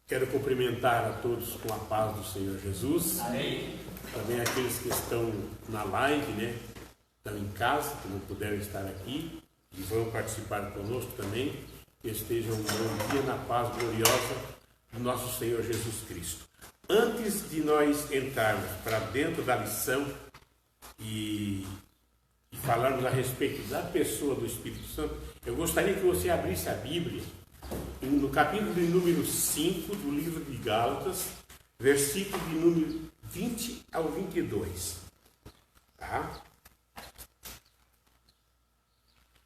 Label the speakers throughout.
Speaker 1: Quero cumprimentar a todos com a paz do Senhor Jesus.
Speaker 2: Amém.
Speaker 1: Também aqueles que estão na live, né? Estão em casa, que não puderam estar aqui e vão participar conosco também. Que estejam um bom dia na paz gloriosa do nosso Senhor Jesus Cristo. Antes de nós entrarmos para dentro da lição e falarmos a respeito da pessoa do Espírito Santo, eu gostaria que você abrisse a Bíblia no capítulo de número 5 do livro de Gálatas, versículo de número 20 ao 22. Tá?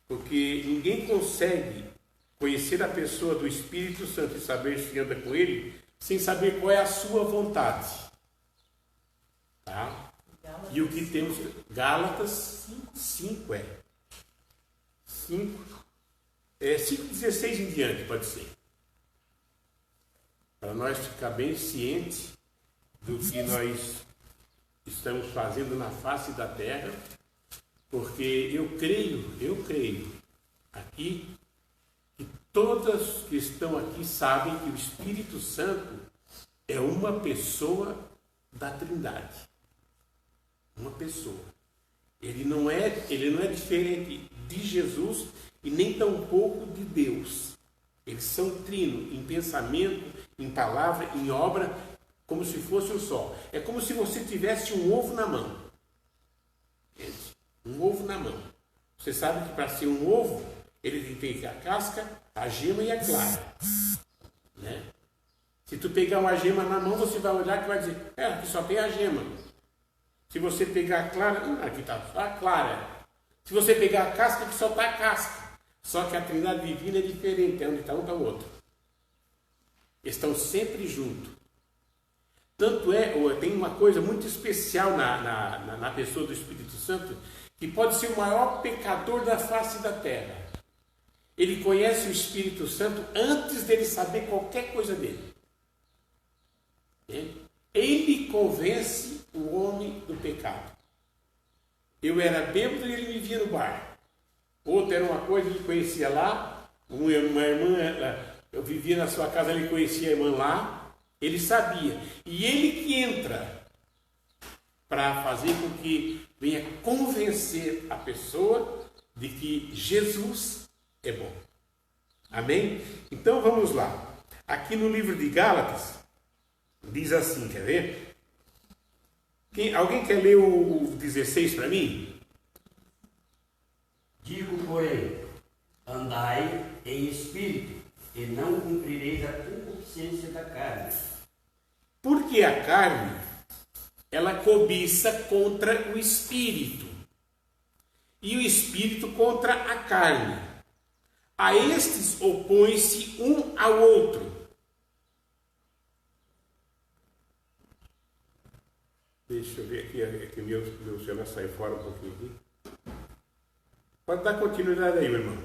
Speaker 1: Porque ninguém consegue conhecer a pessoa do Espírito Santo e saber se anda com ele sem saber qual é a sua vontade. Tá? E o que temos? Gálatas 5 5:16 em diante, pode ser. Para nós ficar bem cientes do que nós estamos fazendo na face da terra, porque eu creio aqui que todas que estão aqui sabem que o Espírito Santo é uma pessoa da Trindade. Uma pessoa. Ele não é diferente de Jesus e nem tampouco de Deus. Eles são trino em pensamento, em palavra, em obra, como se fosse um só. É como se você tivesse um ovo na mão. Gente, um ovo na mão. Você sabe que para ser um ovo, ele tem a casca, a gema e a clara. Né? Se tu pegar uma gema na mão, você vai olhar e vai dizer, aqui só tem a gema. Se você pegar a clara, aqui está só a clara. Se você pegar a casca, aqui só está a casca. Só que a Trindade Divina é diferente, onde está um está o outro. Estão sempre juntos. Tanto tem uma coisa muito especial na pessoa do Espírito Santo, que pode ser o maior pecador da face da terra. Ele conhece o Espírito Santo antes dele saber qualquer coisa dele. Ele convence o homem do pecado. Eu era bêbado e ele me via no bar. Outro era uma coisa, ele conhecia lá. Uma irmã, eu vivia na sua casa, ele conhecia a irmã lá. Ele sabia. E ele que entra para fazer com que venha convencer a pessoa de que Jesus é bom. Amém? Então vamos lá. Aqui no livro de Gálatas, diz assim, quer ver? Alguém quer ler o 16 para mim?
Speaker 2: Digo, porém, andai em espírito, e não cumprireis a concupiscência da carne.
Speaker 1: Porque a carne, ela cobiça contra o espírito, e o espírito contra a carne. A estes opõe-se um ao outro. Deixa eu ver aqui meu celular sai fora um pouquinho aqui. Pode dar continuidade aí, meu irmão.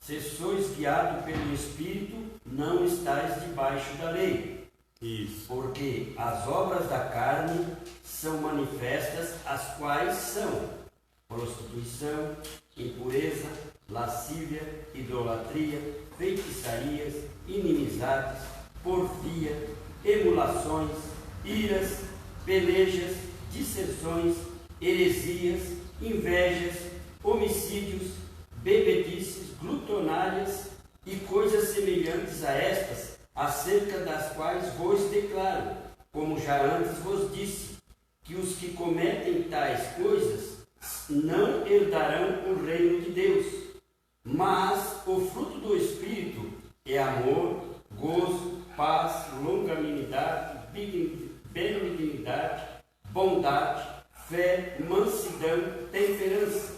Speaker 2: Se sois guiados pelo Espírito, não estáis debaixo da lei.
Speaker 1: Isso.
Speaker 2: Porque as obras da carne são manifestas, as quais são prostituição, impureza, lascívia, idolatria, feitiçarias, inimizades, porfia, emulações, iras, pelejas, dissensões, heresias, invejas, homicídios, bebedices, glutonárias e coisas semelhantes a estas, acerca das quais vos declaro, como já antes vos disse, que os que cometem tais coisas não herdarão o reino de Deus. Mas o fruto do Espírito é amor, gozo, paz, longanimidade, benignidade, bondade, fé, mansidão, temperança.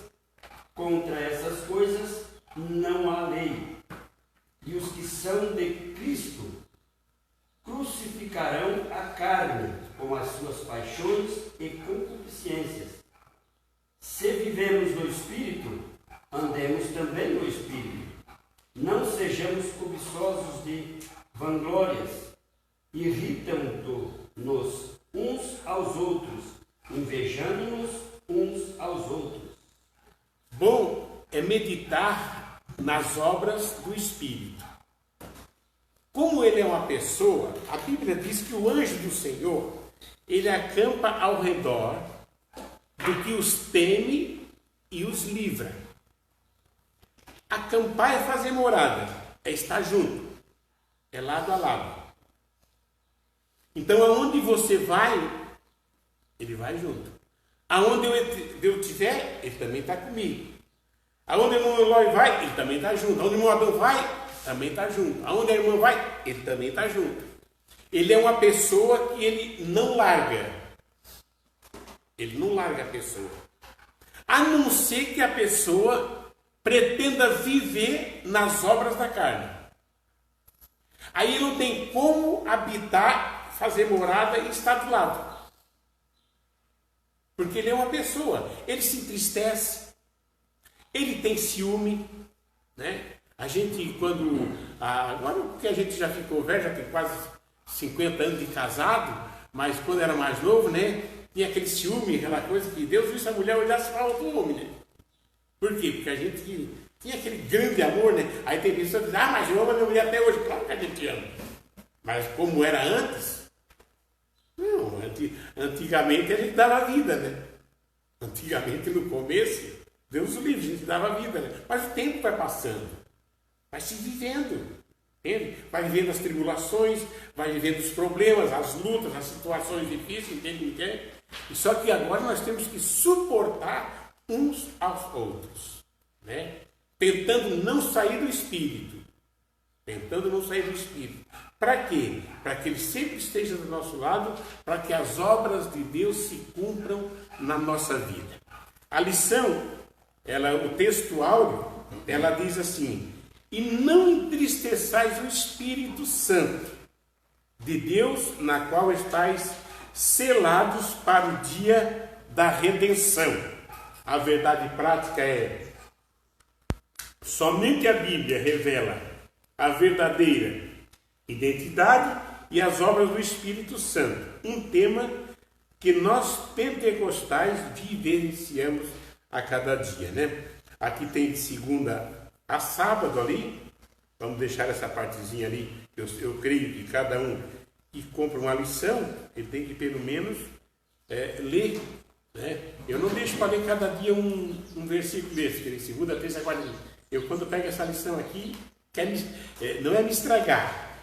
Speaker 2: Contra essas coisas não há lei. E os que são de Cristo crucificarão a carne com as suas paixões e concupiscências. Se vivemos no Espírito, andemos também no Espírito. Não sejamos cobiçosos de vanglórias, irritando-nos uns aos outros, invejando-nos uns aos outros.
Speaker 1: Bom é meditar nas obras do Espírito. como ele é uma pessoa, a Bíblia diz que o anjo do Senhor, ele acampa ao redor do que os teme e os livra. Acampar é fazer morada, é estar junto, é lado a lado. Então, aonde você vai, ele vai junto. Aonde eu estiver, ele também está comigo. Aonde o irmão Eloy vai, ele também está junto. Aonde o irmão Adão vai, também está junto. Aonde a irmã vai, ele também está junto. Ele é uma pessoa que ele não larga. Ele não larga a pessoa. A não ser que a pessoa pretenda viver nas obras da carne. Aí não tem como habitar, fazer morada e estar do lado. Porque ele é uma pessoa. Ele se entristece. Ele tem ciúme, né? A gente, agora que a gente já ficou velho, já tem quase 50 anos de casado, mas quando era mais novo, né? Tinha aquele ciúme, aquela coisa que Deus viu essa mulher olhasse para outro homem, né? Por quê? Porque a gente tinha aquele grande amor, né? Aí tem pessoas que dizem, mas eu amo a minha mulher até hoje. Claro que a gente ama. Mas como era antes? Não, antigamente a gente dava vida, né? Antigamente, no começo, Deus o livre, a gente dava vida, né? Mas o tempo vai passando, vai se vivendo, entende? Vai vivendo as tribulações, vai vivendo os problemas, as lutas, as situações difíceis, entende? E só que agora nós temos que suportar uns aos outros, né? Tentando não sair do Espírito. Tentando não sair do Espírito. Para quê? Para que Ele sempre esteja do nosso lado, para que as obras de Deus se cumpram na nossa vida. A lição, o texto áureo, ela diz assim: e não entristeçais o Espírito Santo de Deus, na qual estáis selados para o dia da redenção. A verdade prática é: somente a Bíblia revela a verdadeira identidade e as obras do Espírito Santo. Um tema que nós pentecostais vivenciamos a cada dia, né? Aqui tem de segunda a sábado ali. Vamos deixar essa partezinha ali. Eu creio que cada um que compra uma lição, ele tem que pelo menos ler, né? Eu não deixo para ler cada dia um versículo desse, que é segunda, terça, quarta. Eu quando pego essa lição aqui, não é me estragar,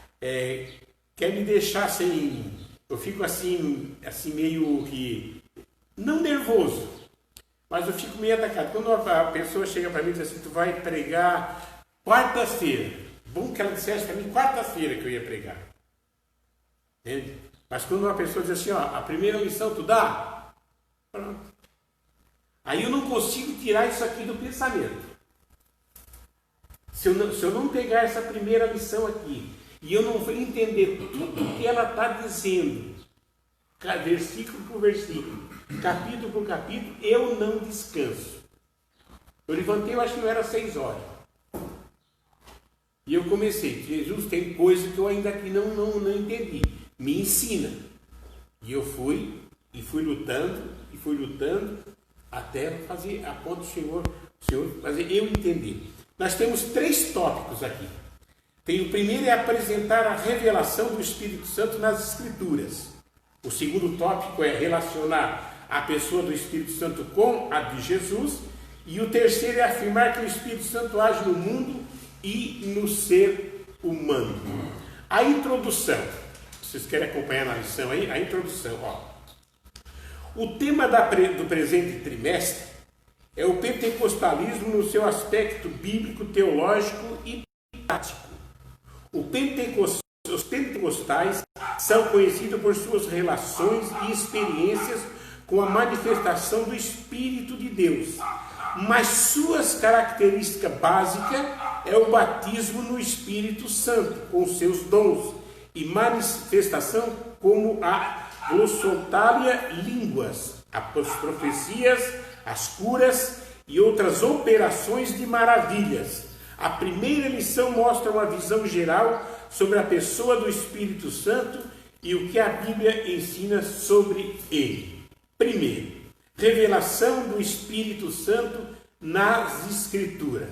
Speaker 1: quer me deixar sem... Eu fico assim meio que... não nervoso, mas eu fico meio atacado. Quando a pessoa chega para mim e diz assim, tu vai pregar quarta-feira. Bom que ela dissesse para mim quarta-feira que eu ia pregar. Entende? Mas quando uma pessoa diz assim, ó, a primeira lição tu dá? Pronto. Aí eu não consigo tirar isso aqui do pensamento. Se eu não pegar essa primeira lição aqui e eu não entender tudo que ela está dizendo, versículo por versículo, capítulo por capítulo, eu não descanso. Eu levantei, eu acho que não era 6 horas. E eu comecei, Jesus, tem coisa que eu ainda aqui não entendi. Me ensina. E eu fui lutando, até fazer a ponto do Senhor fazer eu entender. Nós temos 3 tópicos aqui. O primeiro é apresentar a revelação do Espírito Santo nas Escrituras. O segundo tópico é relacionar a pessoa do Espírito Santo com a de Jesus. E o terceiro é afirmar que o Espírito Santo age no mundo e no ser humano. A introdução. Vocês querem acompanhar na lição aí? A introdução, ó. O tema do presente trimestre é o pentecostalismo no seu aspecto bíblico, teológico e prático. Os pentecostais são conhecidos por suas relações e experiências com a manifestação do Espírito de Deus, mas suas características básicas é o batismo no Espírito Santo, com seus dons e manifestação como a glossotália línguas, as profecias, as curas e outras operações de maravilhas. A primeira lição mostra uma visão geral sobre a pessoa do Espírito Santo e o que a Bíblia ensina sobre ele. Primeiro, revelação do Espírito Santo nas Escrituras.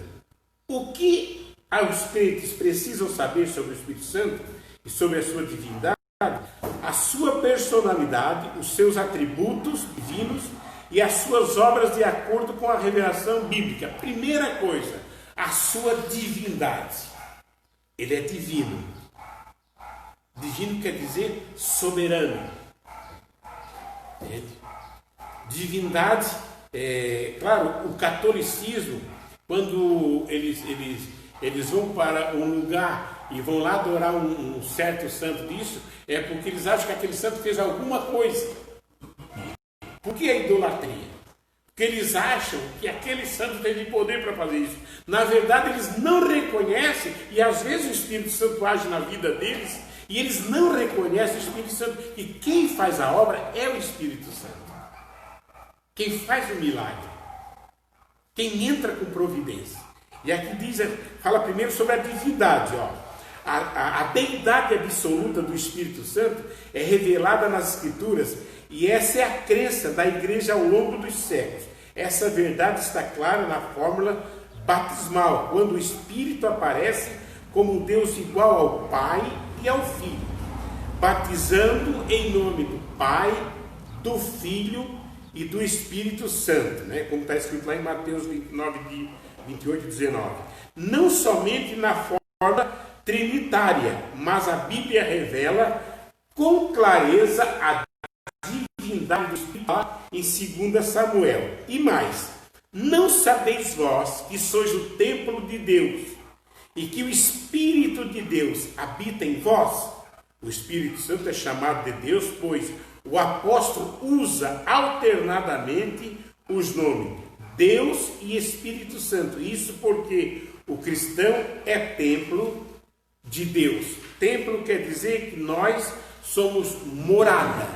Speaker 1: O que os crentes precisam saber sobre o Espírito Santo e sobre a sua divindade, a sua personalidade, os seus atributos divinos e as suas obras de acordo com a revelação bíblica. Primeira coisa, a sua divindade. Ele é divino. Divino quer dizer soberano. Entende? Divindade, claro, o catolicismo, quando eles vão para um lugar e vão lá adorar um certo santo disso, é porque eles acham que aquele santo fez alguma coisa. Por que a idolatria? Porque eles acham que aquele santo tem de poder para fazer isso. Na verdade, eles não reconhecem, e às vezes o Espírito Santo age na vida deles, e eles não reconhecem o Espírito Santo. E quem faz a obra é o Espírito Santo. Quem faz o milagre. Quem entra com providência. E aqui fala primeiro sobre a divindade. A deidade absoluta do Espírito Santo é revelada nas Escrituras, e essa é a crença da igreja ao longo dos séculos. Essa verdade está clara na fórmula batismal, quando o Espírito aparece como Deus igual ao Pai e ao Filho, batizando em nome do Pai, do Filho e do Espírito Santo, né? Como está escrito lá em Mateus 29, 28 e 19. Não somente na forma trinitária, mas a Bíblia revela com clareza a divindade do Espírito em 2 Samuel. E mais, não sabeis vós que sois o templo de Deus e que o Espírito de Deus habita em vós? O Espírito Santo é chamado de Deus, pois o apóstolo usa alternadamente os nomes Deus e Espírito Santo. Isso porque o cristão é templo de Deus. Templo quer dizer que nós somos morada.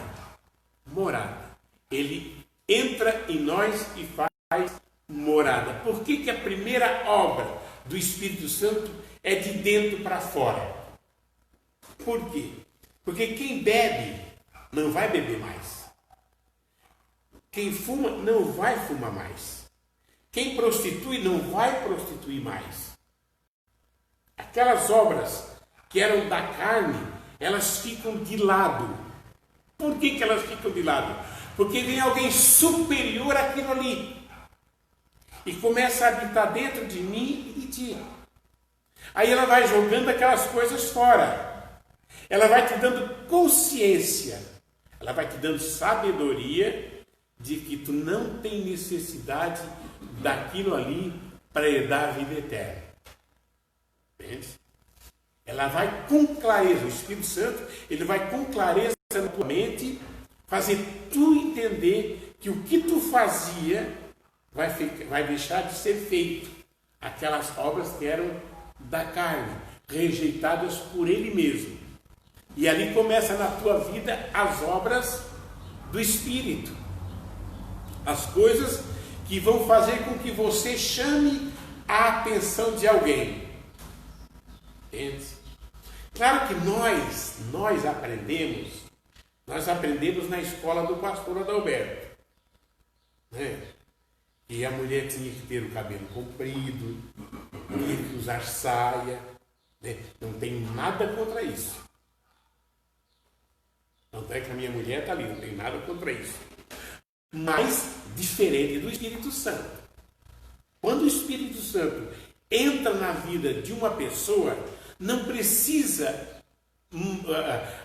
Speaker 1: Morada. Ele entra em nós e faz morada. Por que a primeira obra do Espírito Santo é de dentro para fora? Por quê? Porque quem bebe não vai beber mais. Quem fuma não vai fumar mais. Quem prostitui não vai prostituir mais. Aquelas obras que eram da carne, elas ficam de lado. Por que elas ficam de lado? Porque vem alguém superior àquilo ali e começa a habitar dentro de mim e de ti. Aí ela vai jogando aquelas coisas fora. Ela vai te dando consciência. Ela vai te dando sabedoria de que tu não tem necessidade daquilo ali para herdar a vida eterna. Entende? Ela vai com clareza, o Espírito Santo, ele vai com clareza na tua mente, fazer tu entender que o que tu fazia vai deixar de ser feito. Aquelas obras que eram da carne, rejeitadas por ele mesmo. E ali começa na tua vida as obras do Espírito. As coisas que vão fazer com que você chame a atenção de alguém. Entende? Claro que nós aprendemos na escola do pastor Adalberto, né? E a mulher tinha que ter o cabelo comprido, tinha que usar saia, né? Não tem nada contra isso. Não é que a minha mulher está ali, não tem nada contra isso. Mas diferente do Espírito Santo. Quando o Espírito Santo entra na vida de uma pessoa, não precisa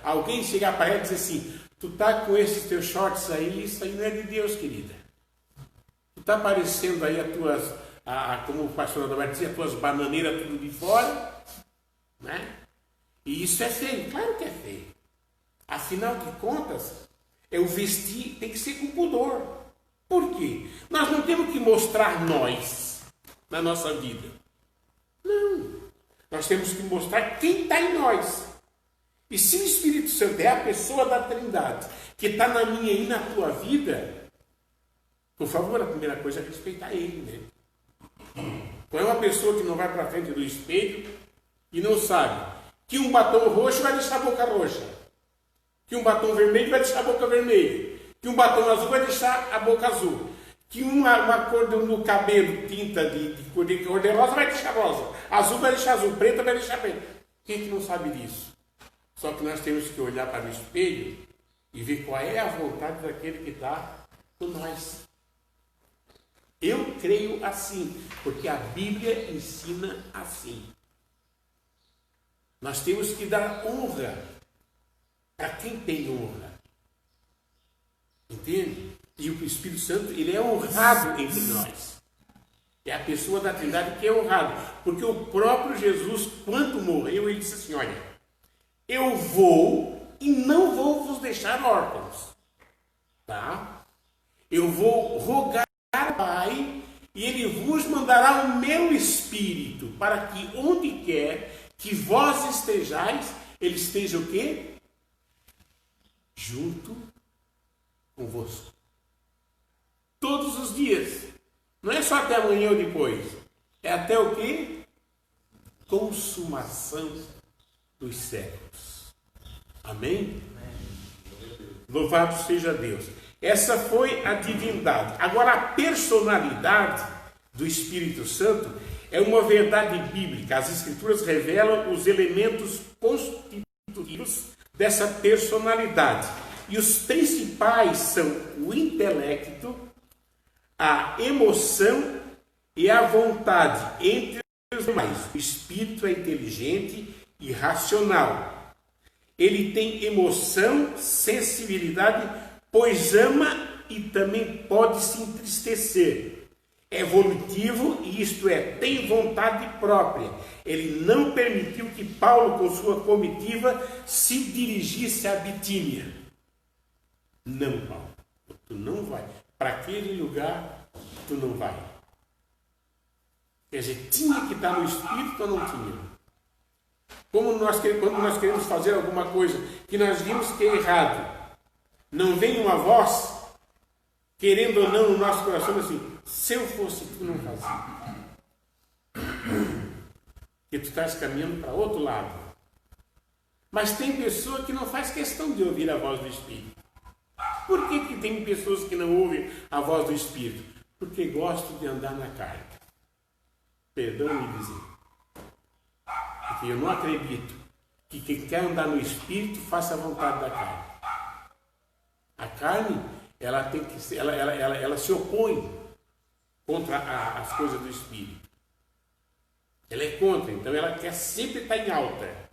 Speaker 1: alguém chegar para ela e dizer assim: tu está com esses teus shorts aí, isso aí não é de Deus, querida. Tu está aparecendo aí como o pastor Adalberto dizia, as tuas bananeiras tudo de fora, né? E isso é feio, claro que é feio. Afinal de contas, o vestir tem que ser com pudor. Por quê? Nós não temos que mostrar nós na nossa vida. Não. Nós temos que mostrar quem está em nós. E se o Espírito Santo é a pessoa da Trindade, que está na minha e na tua vida, por favor, a primeira coisa é respeitar ele, né? Não é uma pessoa que não vai para frente do espelho e não sabe que um batom roxo vai deixar a boca roxa, que um batom vermelho vai deixar a boca vermelha, que um batom azul vai deixar a boca azul, que uma cor no cabelo, tinta de cor de rosa vai deixar rosa, azul vai deixar azul, preto vai deixar preto. Quem é que não sabe disso? Só que nós temos que olhar para o espelho e ver qual é a vontade daquele que está com nós. Eu creio assim, porque a Bíblia ensina assim. Nós temos que dar honra para quem tem honra. Entende? E o Espírito Santo, ele é honrado entre nós. É a pessoa da Trindade que é honrado. Porque o próprio Jesus, quando morreu, ele disse assim, olha, eu vou e não vou vos deixar órfãos. Tá? Eu vou rogar ao Pai e ele vos mandará o meu Espírito para que onde quer que vós estejais, ele esteja o quê? Junto convosco. Todos os dias. Não é só até amanhã ou depois. É até o quê? Consumação dos séculos. Amém? Louvado seja Deus. Essa foi a divindade. Agora, a personalidade do Espírito Santo é uma verdade bíblica. As Escrituras revelam os elementos constitutivos dessa personalidade. E os principais são o intelecto, a emoção e a vontade. Entre os demais, o Espírito é inteligente e racional. Ele tem emoção, sensibilidade, pois ama e também pode se entristecer. É volitivo, isto é, tem vontade própria. Ele não permitiu que Paulo, com sua comitiva, se dirigisse à Bitínia. Não, Paulo, tu não vai. Para aquele lugar, tu não vai. Quer dizer, tinha que estar no Espírito ou não tinha? Quando nós queremos fazer alguma coisa que nós vimos que é errado, não vem uma voz, querendo ou não, no nosso coração, assim, se eu fosse tu, não fazia. Porque tu estás caminhando para outro lado. Mas tem pessoa que não faz questão de ouvir a voz do Espírito. Por que tem pessoas que não ouvem a voz do Espírito? Porque gostam de andar na carne. Perdão me dizer. Porque eu não acredito que quem quer andar no Espírito faça a vontade da carne. A carne, ela tem que ser, ela se opõe contra as coisas do Espírito. Ela é contra, então ela quer sempre estar em alta.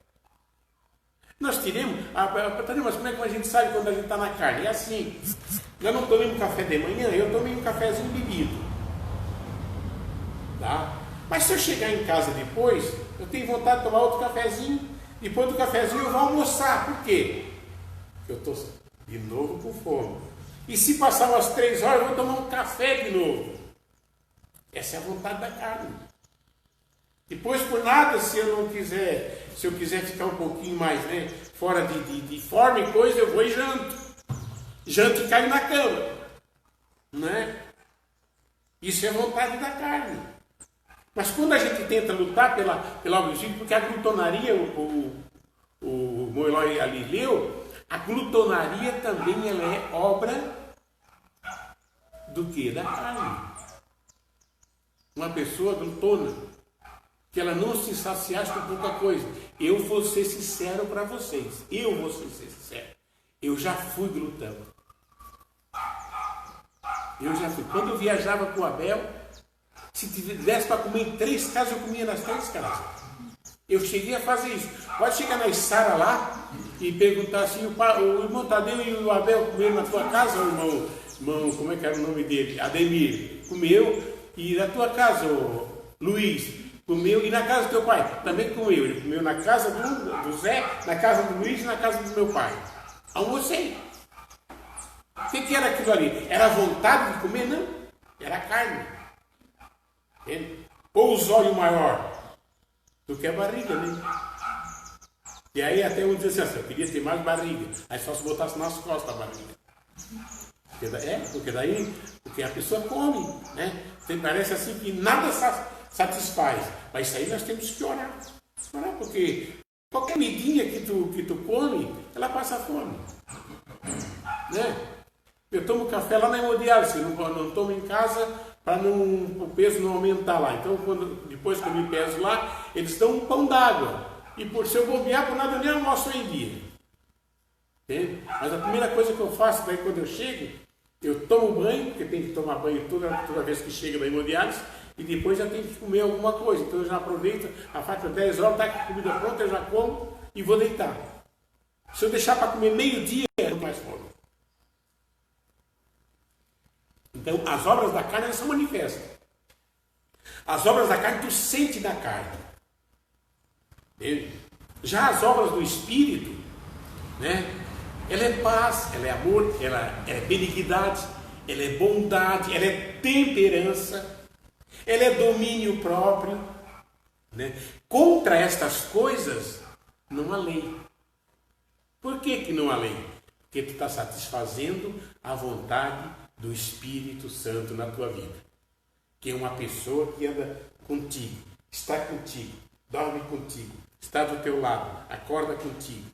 Speaker 1: Nós tiremos, mas como é que a gente sabe quando a gente está na carne? É assim, eu não tomei um café de manhã, eu tomei um cafezinho bebido. Tá? Mas se eu chegar em casa depois, eu tenho vontade de tomar outro cafezinho, depois do cafezinho eu vou almoçar. Por quê? Porque eu estou de novo com fome. E se passar umas 3 horas, eu vou tomar um café de novo. Essa é a vontade da carne. Depois, por nada, se eu quiser ficar um pouquinho mais, né, fora de forma e coisa, eu vou e janto. Janto e caio na cama. Né? Isso é vontade da carne. Mas quando a gente tenta lutar pela objetivo, porque a glutonaria, o Moelói ali leu, a glutonaria também ela é obra do quê? Da carne. Uma pessoa glutona, que ela não se saciasse com pouca coisa. Eu vou ser sincero para vocês. Eu já fui glutão. Eu já fui. Quando eu viajava com o Abel, se tivesse para comer em 3 casas, eu comia nas 3 casas. Eu cheguei a fazer isso. Pode chegar na Sara lá e perguntar assim, o irmão Tadeu e o Abel comeram na tua casa, o irmão, como é que era o nome dele? Ademir, comeu. E na tua casa, o Luiz, comeu. E na casa do teu pai, também comeu. Ele comeu na casa do Zé, na casa do Luiz e na casa do meu pai. Almocei. O que era aquilo ali? Era a vontade de comer? Não. Era a carne. Entende? Ou os olhos maior do que a barriga, né? E aí até um diz assim, eu queria ter mais barriga. Aí só se botasse nas costas a barriga. Porque a pessoa come, né? Parece assim que nada satisfaz. Mas isso aí nós temos que orar. Orar, porque qualquer medinha que tu come, ela passa fome. Né? Eu tomo café lá na hemodiálise, não tomo em casa para o peso não aumentar lá. Então, depois que eu me peso lá, eles dão um pão d'água. E por se eu bobear, por nada eu nem almoço em dia. Entende? Mas a primeira coisa que eu faço, daí quando eu chego, eu tomo banho, porque tem que tomar banho toda vez que chega da hemodiálise, e depois já tenho que comer alguma coisa. Então eu já aproveito, a faca 10 horas, está com a comida pronta, eu já como e vou deitar. Se eu deixar para comer meio-dia, eu não mais fome. Então, as obras da carne, elas são manifestas. As obras da carne, tu sente da carne. Entende? Já as obras do Espírito, né? Ela é paz, ela é amor, ela é benignidade, ela é bondade, ela é temperança, ela é domínio próprio. Né? Contra estas coisas, não há lei. Por que não há lei? Porque tu está satisfazendo a vontade do Espírito Santo na tua vida. Que é uma pessoa que anda contigo, está contigo, dorme contigo, está do teu lado, acorda contigo.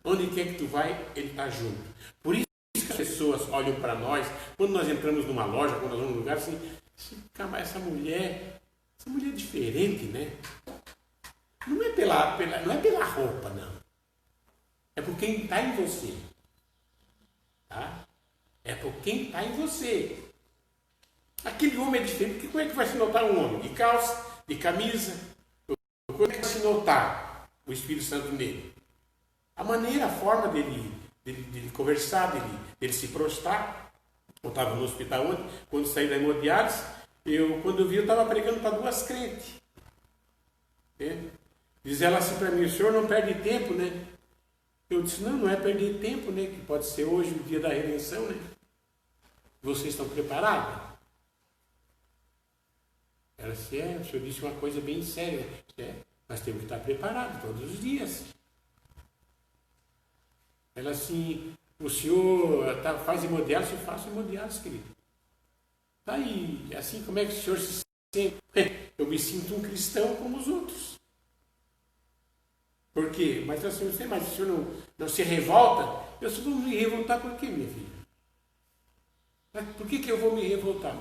Speaker 1: Onde quer que tu vai, ele está junto. Por isso que as pessoas olham para nós, quando nós entramos numa loja, quando nós vamos num lugar, assim, essa mulher é diferente, né? Não é pela roupa, não. É por quem está em você. Tá? É por quem está em você. Aquele homem é diferente, porque como é que vai se notar um homem? De calça, de camisa? Como é que vai se notar o Espírito Santo nele? A maneira, a forma dele conversar, dele se prostrar. Eu estava no hospital ontem, quando saí da hemodiálise, quando eu vi, eu estava pregando para 2 crentes. Diz ela assim para mim, o senhor não perde tempo, né? Eu disse, não é perder tempo, né? Que pode ser hoje o dia da redenção, né? Vocês estão preparados? Ela disse, o senhor disse uma coisa bem séria. Nós temos que estar preparados todos os dias. Ela assim, o senhor faz hemodiálise, eu faço hemodiálise, querido. Tá aí, assim, como é que o senhor se sente? Eu me sinto um cristão como os outros. Por quê? Mas assim, eu sei, mas o senhor não se revolta? Eu só vou me revoltar por quê, minha filha? Por que eu vou me revoltar?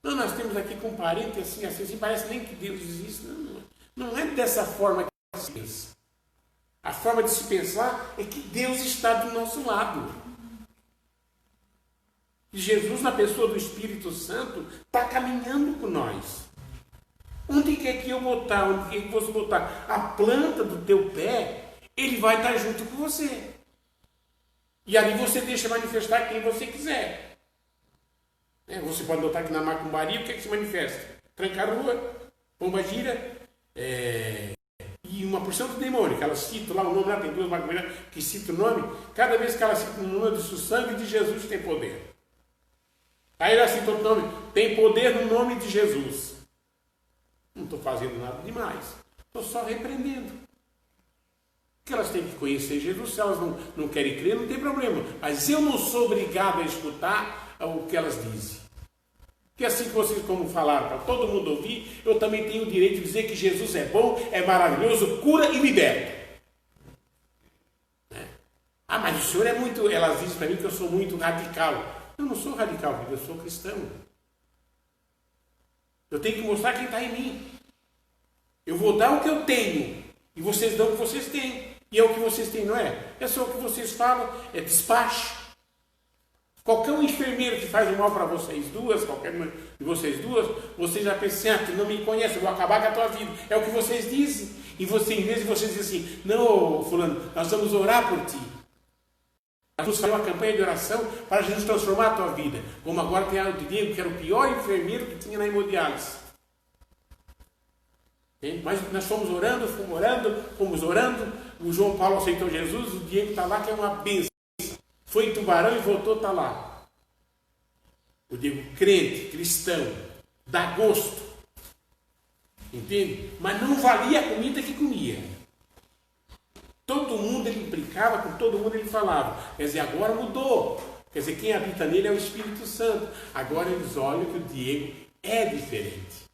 Speaker 1: Não, nós temos aqui com um parente assim, parece nem que Deus existe. Não é dessa forma que se pensa. A forma de se pensar é que Deus está do nosso lado. E Jesus, na pessoa do Espírito Santo, está caminhando com nós. Onde quer que eu botar, onde quer que você botar a planta do teu pé, ele vai estar junto com você. E ali você deixa manifestar quem você quiser. Você pode notar que na macumbaria, o que é que se manifesta? Trancar a rua, pomba gira, e uma porção de demônio, que ela cita lá o nome, lá tem 2 macumbeiras que citam o nome, cada vez que ela cita o nome, diz o sangue de Jesus tem poder. Aí ela cita outro nome, tem poder no nome de Jesus. Não estou fazendo nada demais. Estou só repreendendo. Porque elas têm que conhecer Jesus. Se elas não querem crer, não tem problema. Mas eu não sou obrigado a escutar o que elas dizem. Porque assim que vocês, como falaram, para todo mundo ouvir, eu também tenho o direito de dizer que Jesus é bom, é maravilhoso, cura e liberta. Mas o senhor é muito... Elas dizem para mim que eu sou muito radical. Eu não sou radical, eu sou cristão. Eu tenho que mostrar quem está em mim. Eu vou dar o que eu tenho. E vocês dão o que vocês têm. E é o que vocês têm, não é? É só o que vocês falam. É despacho. Qualquer um enfermeiro que faz o mal para vocês duas, qualquer uma de vocês duas, vocês já pensam, tu não me conhece, eu vou acabar com a tua vida. É o que vocês dizem. E você, em vez de vocês dizem assim, não, fulano, nós vamos orar por ti. Nós vamos fazer uma campanha de oração para Jesus transformar a tua vida. Como agora tem o Diego, que era o pior enfermeiro que tinha na hemodiálise. Mas nós fomos orando. O João Paulo aceitou Jesus, o Diego está lá, que é uma bênção. Foi em Tubarão e voltou, está lá. O Diego, crente, cristão, dá gosto. Entende? Mas não valia a comida que comia. Todo mundo ele implicava, com todo mundo ele falava. Quer dizer, agora mudou. Quer dizer, quem habita nele é o Espírito Santo. Agora eles olham que o Diego é diferente.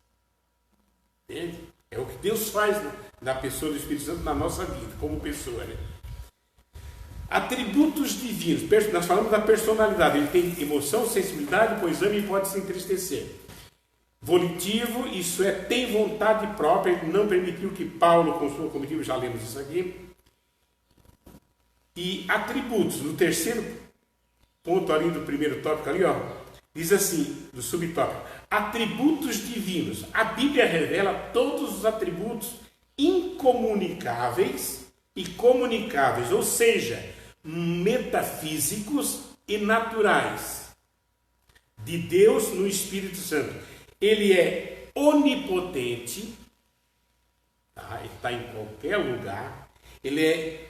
Speaker 1: Entende? É o que Deus faz na pessoa do Espírito Santo na nossa vida, como pessoa. Né? Atributos divinos. Nós falamos da personalidade. Ele tem emoção, sensibilidade, pois ama e pode se entristecer. Volitivo, isso é, tem vontade própria. Ele não permitiu que Paulo, com sua comitiva, já lemos isso aqui. E atributos, no terceiro ponto ali do primeiro tópico ali, ó, diz assim, do subtópico, atributos divinos. A Bíblia revela todos os atributos incomunicáveis e comunicáveis, ou seja, metafísicos e naturais de Deus no Espírito Santo. Ele é onipotente, tá? Ele está em qualquer lugar. Ele é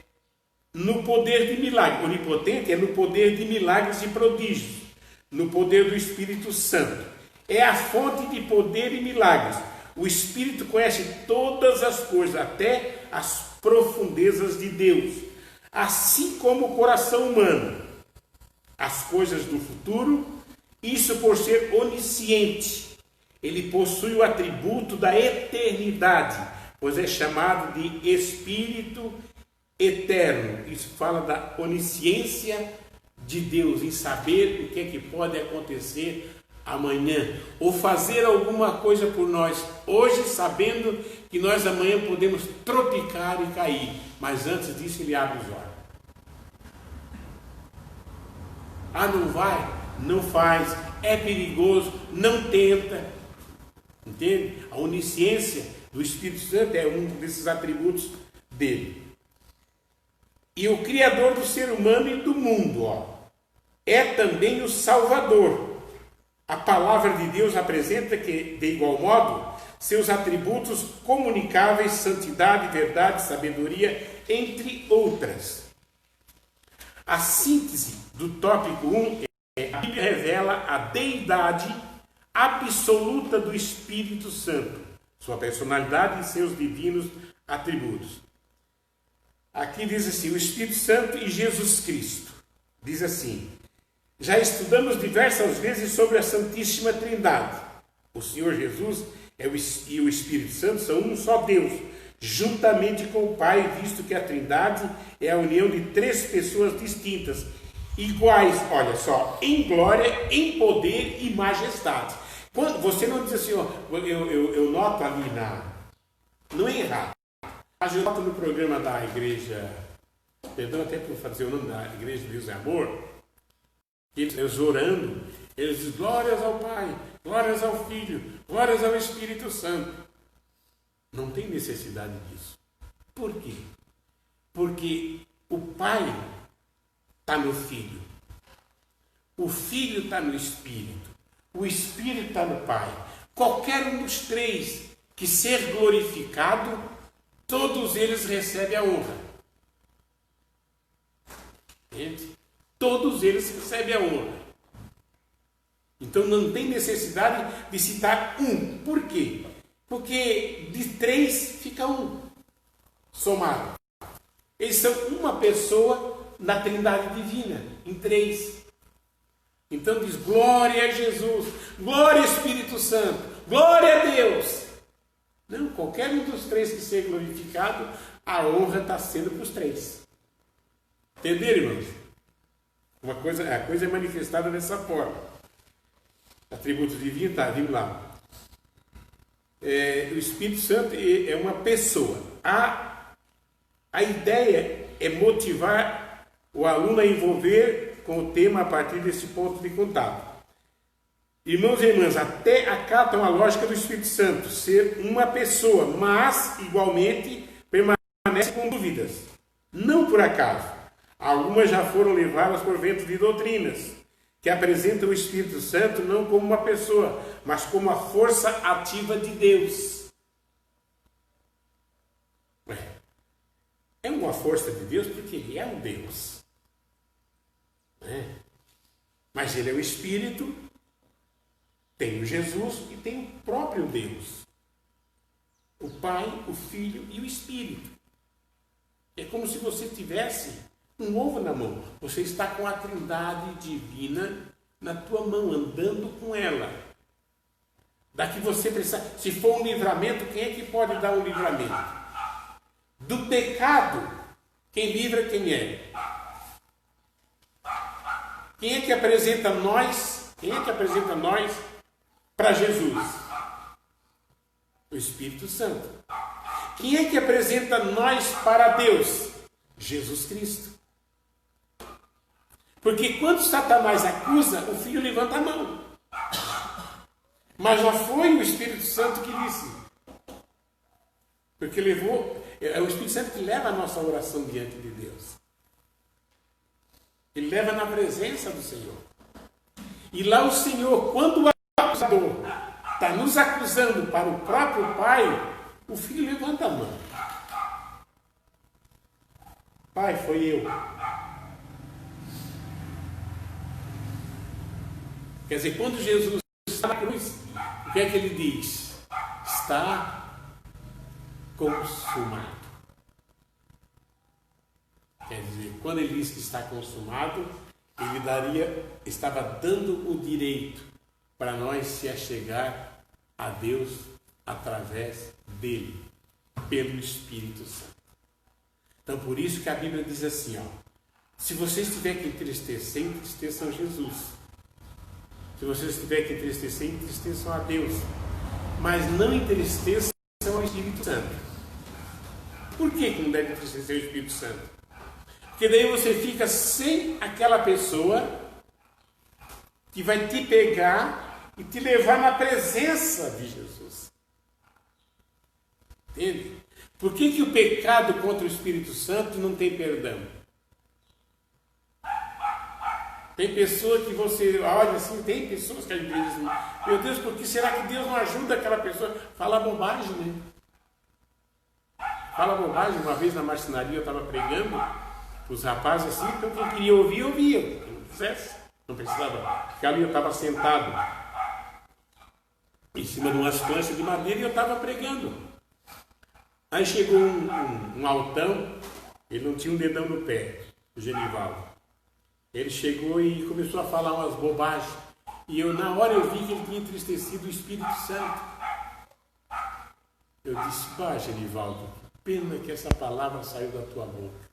Speaker 1: no poder de milagres. Onipotente é no poder de milagres e prodígios, no poder do Espírito Santo. É a fonte de poder e milagres. O Espírito conhece todas as coisas, até as profundezas de Deus, assim como o coração humano, as coisas do futuro, isso por ser onisciente. Ele possui o atributo da eternidade, pois é chamado de Espírito eterno. Isso fala da onisciência de Deus, em saber o que é que pode acontecer amanhã, ou fazer alguma coisa por nós hoje, sabendo que nós amanhã podemos tropicar e cair, mas antes disso ele abre os olhos. Ah, não vai? Não faz, é perigoso, não tenta. Entende? A onisciência do Espírito Santo é um desses atributos dele. E o Criador do ser humano e do mundo, ó, é também o Salvador. A palavra de Deus apresenta que, de igual modo, seus atributos comunicáveis, santidade, verdade, sabedoria, entre outras. A síntese do tópico 1 é: a Bíblia revela a deidade absoluta do Espírito Santo, sua personalidade e seus divinos atributos. Aqui diz assim, o Espírito Santo e Jesus Cristo. Diz assim: já estudamos diversas vezes sobre a Santíssima Trindade. O Senhor Jesus e o Espírito Santo são um só Deus, juntamente com o Pai, visto que a Trindade é a união de três pessoas distintas, iguais, olha só, em glória, em poder e majestade. Quando você não diz assim, ó, eu noto ali não é errado, mas eu noto no programa da igreja, perdão até por fazer o nome da Igreja de Deus e Amor, eles orando, eles dizem glórias ao Pai, glórias ao Filho, glórias ao Espírito Santo. Não tem necessidade disso. Por quê? Porque o Pai está no Filho, o Filho está no Espírito, o Espírito está no Pai. Qualquer um dos três que ser glorificado, todos eles recebem a honra. Entende? Todos eles recebem a honra. Então não tem necessidade de citar um. Por quê? Porque de três fica um somado. Eles são uma pessoa na Trindade Divina, em três. Então diz glória a Jesus, glória ao Espírito Santo, glória a Deus. Não, qualquer um dos três que seja glorificado, a honra está sendo para os três. Entenderam, irmãos? A coisa é manifestada dessa forma. Atributos divinos, tá, vamos lá. O Espírito Santo é uma pessoa. A ideia é motivar o aluno a envolver com o tema a partir desse ponto de contato. Irmãos e irmãs, até acatam a lógica do Espírito Santo, ser uma pessoa, mas igualmente permanece com dúvidas. Não por acaso. Algumas já foram levadas por ventos de doutrinas que apresentam o Espírito Santo não como uma pessoa, mas como a força ativa de Deus. É uma força de Deus porque ele é um Deus. Mas ele é o Espírito, tem o Jesus e tem o próprio Deus. O Pai, o Filho e o Espírito. É como se você tivesse um ovo na mão. Você está com a Trindade divina na tua mão, andando com ela. Daqui você precisa, se for um livramento, quem é que pode dar um livramento? Do pecado, quem livra quem é? Quem é que apresenta nós? Quem é que apresenta nós para Jesus? O Espírito Santo. Quem é que apresenta nós para Deus? Jesus Cristo. Porque quando Satanás acusa, o Filho levanta a mão. Mas já foi o Espírito Santo que disse. Porque é o Espírito Santo que leva a nossa oração diante de Deus. Ele leva na presença do Senhor. E lá o Senhor, quando o acusador está nos acusando para o próprio Pai, o Filho levanta a mão. Pai, foi eu. Quer dizer, quando Jesus está na cruz, o que é que ele diz? Está consumado. Quer dizer, quando ele diz que está consumado, ele estava dando o direito para nós se achegar a Deus através dele, pelo Espírito Santo. Então, por isso que a Bíblia diz assim, se vocês tiverem que entristecer, entristeçam Jesus. Se vocês tiverem que entristecer, entristeçam a Deus. Mas não entristeçam o Espírito Santo. Por que não deve entristecer o Espírito Santo? Porque daí você fica sem aquela pessoa que vai te pegar e te levar na presença de Jesus. Entende? Por que o pecado contra o Espírito Santo não tem perdão? Tem pessoa que você olha assim, tem pessoas que a gente diz assim, meu Deus, por que será que Deus não ajuda aquela pessoa? Fala bobagem, né? Fala bobagem. Uma vez na marcenaria eu estava pregando, os rapazes assim, então quem queria ouvir, ouvia. Quem não quisesse, não precisava ficar ali, eu estava sentado em cima de umas planchas de madeira e eu estava pregando. Aí chegou um altão, ele não tinha um dedão no pé, o Genivaldo. Ele chegou e começou a falar umas bobagens. E na hora eu vi que ele tinha entristecido o Espírito Santo. Eu disse, pá, Genivaldo, pena que essa palavra saiu da tua boca.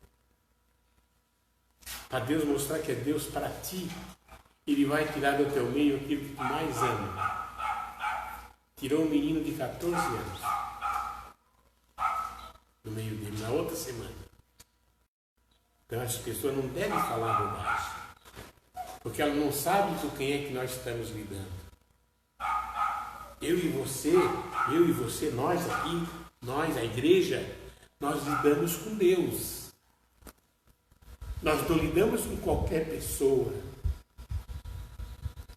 Speaker 1: Para Deus mostrar que é Deus para ti, Ele vai tirar do teu meio aquilo que tu mais ama. Tirou um menino de 14 anos do meio dele, na outra semana. Então as pessoas não devem falar bobagem, porque elas não sabem com quem é que nós estamos lidando. Eu e você, nós aqui, nós, a igreja, nós lidamos com Deus. Nós não lidamos com qualquer pessoa.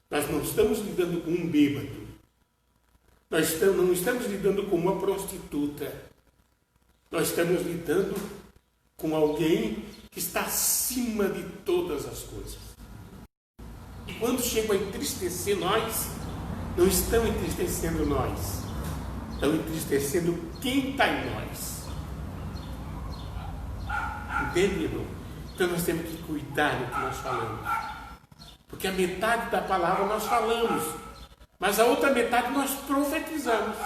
Speaker 1: Nós não estamos lidando com um bêbado. Nós não estamos lidando com uma prostituta. Nós estamos lidando com alguém que está acima de todas as coisas. E quando chegam a entristecer nós, não estão entristecendo nós, estão entristecendo quem está em nós. Entende, irmão? Então nós temos que cuidar do que nós falamos. Porque a metade da palavra nós falamos, mas a outra metade nós profetizamos.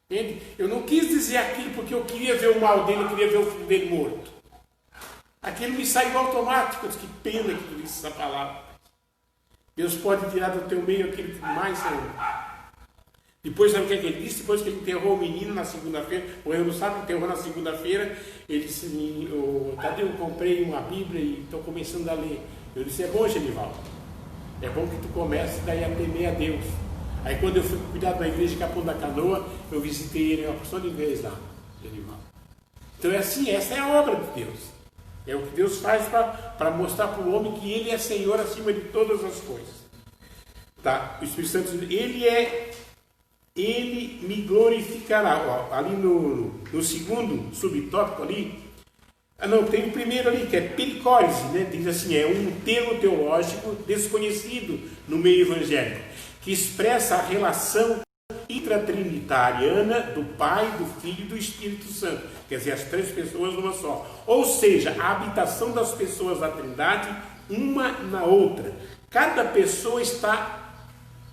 Speaker 1: Entende? Eu não quis dizer aquilo porque eu queria ver o mal dele, eu queria ver o filho dele morto. Aquilo me saiu automático. Eu disse, que pena que tu disse essa palavra. Deus pode tirar do teu meio aquilo que mais ama. Depois, sabe o que ele disse? Depois que ele enterrou o menino na segunda-feira, ou eu não sabe, enterrou na segunda-feira, ele disse, Tadeu, eu comprei uma Bíblia e estou começando a ler. Eu disse, é bom, Genivaldo. É bom que tu comece daí a temer a Deus. Aí quando eu fui cuidar da igreja de Capão da Canoa, eu visitei ele uma porção de vezes lá, Genivaldo. Então é assim, essa é a obra de Deus. É o que Deus faz para mostrar para o homem que Ele é Senhor acima de todas as coisas. Tá? O Espírito Santo diz, Ele me glorificará. Ó, ali no segundo subtópico ali, tem o primeiro ali, que é pericórese, né? Diz assim, é um termo teológico desconhecido no meio evangélico, que expressa a relação intratrinitariana do Pai, do Filho e do Espírito Santo. Quer dizer, as três pessoas numa só. Ou seja, a habitação das pessoas da Trindade, uma na outra. Cada pessoa está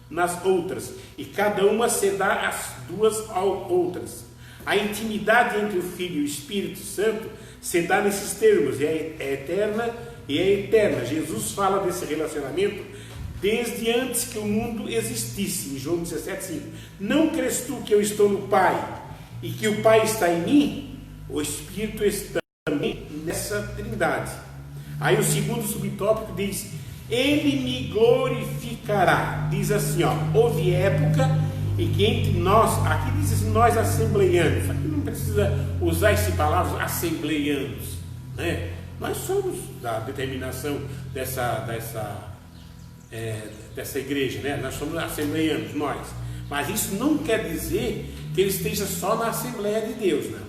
Speaker 1: nas outras, e cada uma se dá as duas outras. A intimidade entre o Filho e o Espírito Santo se dá nesses termos, é eterna e é eterna. Jesus fala desse relacionamento desde antes que o mundo existisse, em João 17,5. Não crês tu que eu estou no Pai e que o Pai está em mim? O Espírito está também nessa trindade. Aí o segundo subtópico diz: Ele me glorificará. Diz assim, houve época em que entre nós, aqui diz assim, nós assembleianos, aqui não precisa usar essa palavra assembleianos, né? Nós somos da determinação dessa igreja, né? Nós somos assembleianos, nós. Mas isso não quer dizer que ele esteja só na Assembleia de Deus, né?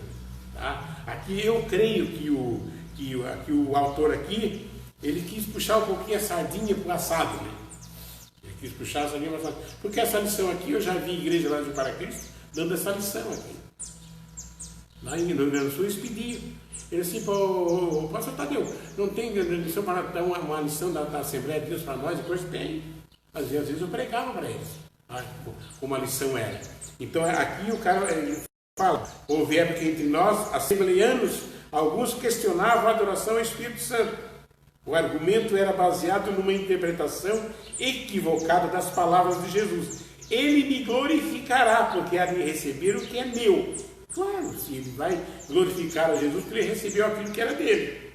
Speaker 1: Tá? Aqui eu creio que o autor aqui, ele quis puxar um pouquinho a sardinha para o assado, né? Ele quis puxar a sardinha para o assado. Porque essa lição aqui, eu já vi igreja lá de Para Cristo dando essa lição aqui. Lá em Rio Grande do Sul, eles pediam. Ele disse, pastor Tadeu, não tem lição para dar uma lição da Assembleia de Deus para nós? Depois tem. Às vezes eu pregava para eles, como a lição era. Então aqui o cara ele fala, houve época entre nós, assembleianos, alguns questionavam a adoração ao Espírito Santo. O argumento era baseado numa interpretação equivocada das palavras de Jesus. Ele me glorificará, porque há de receber o que é meu. Claro, se ele vai glorificar a Jesus, porque ele recebeu aquilo que era dele.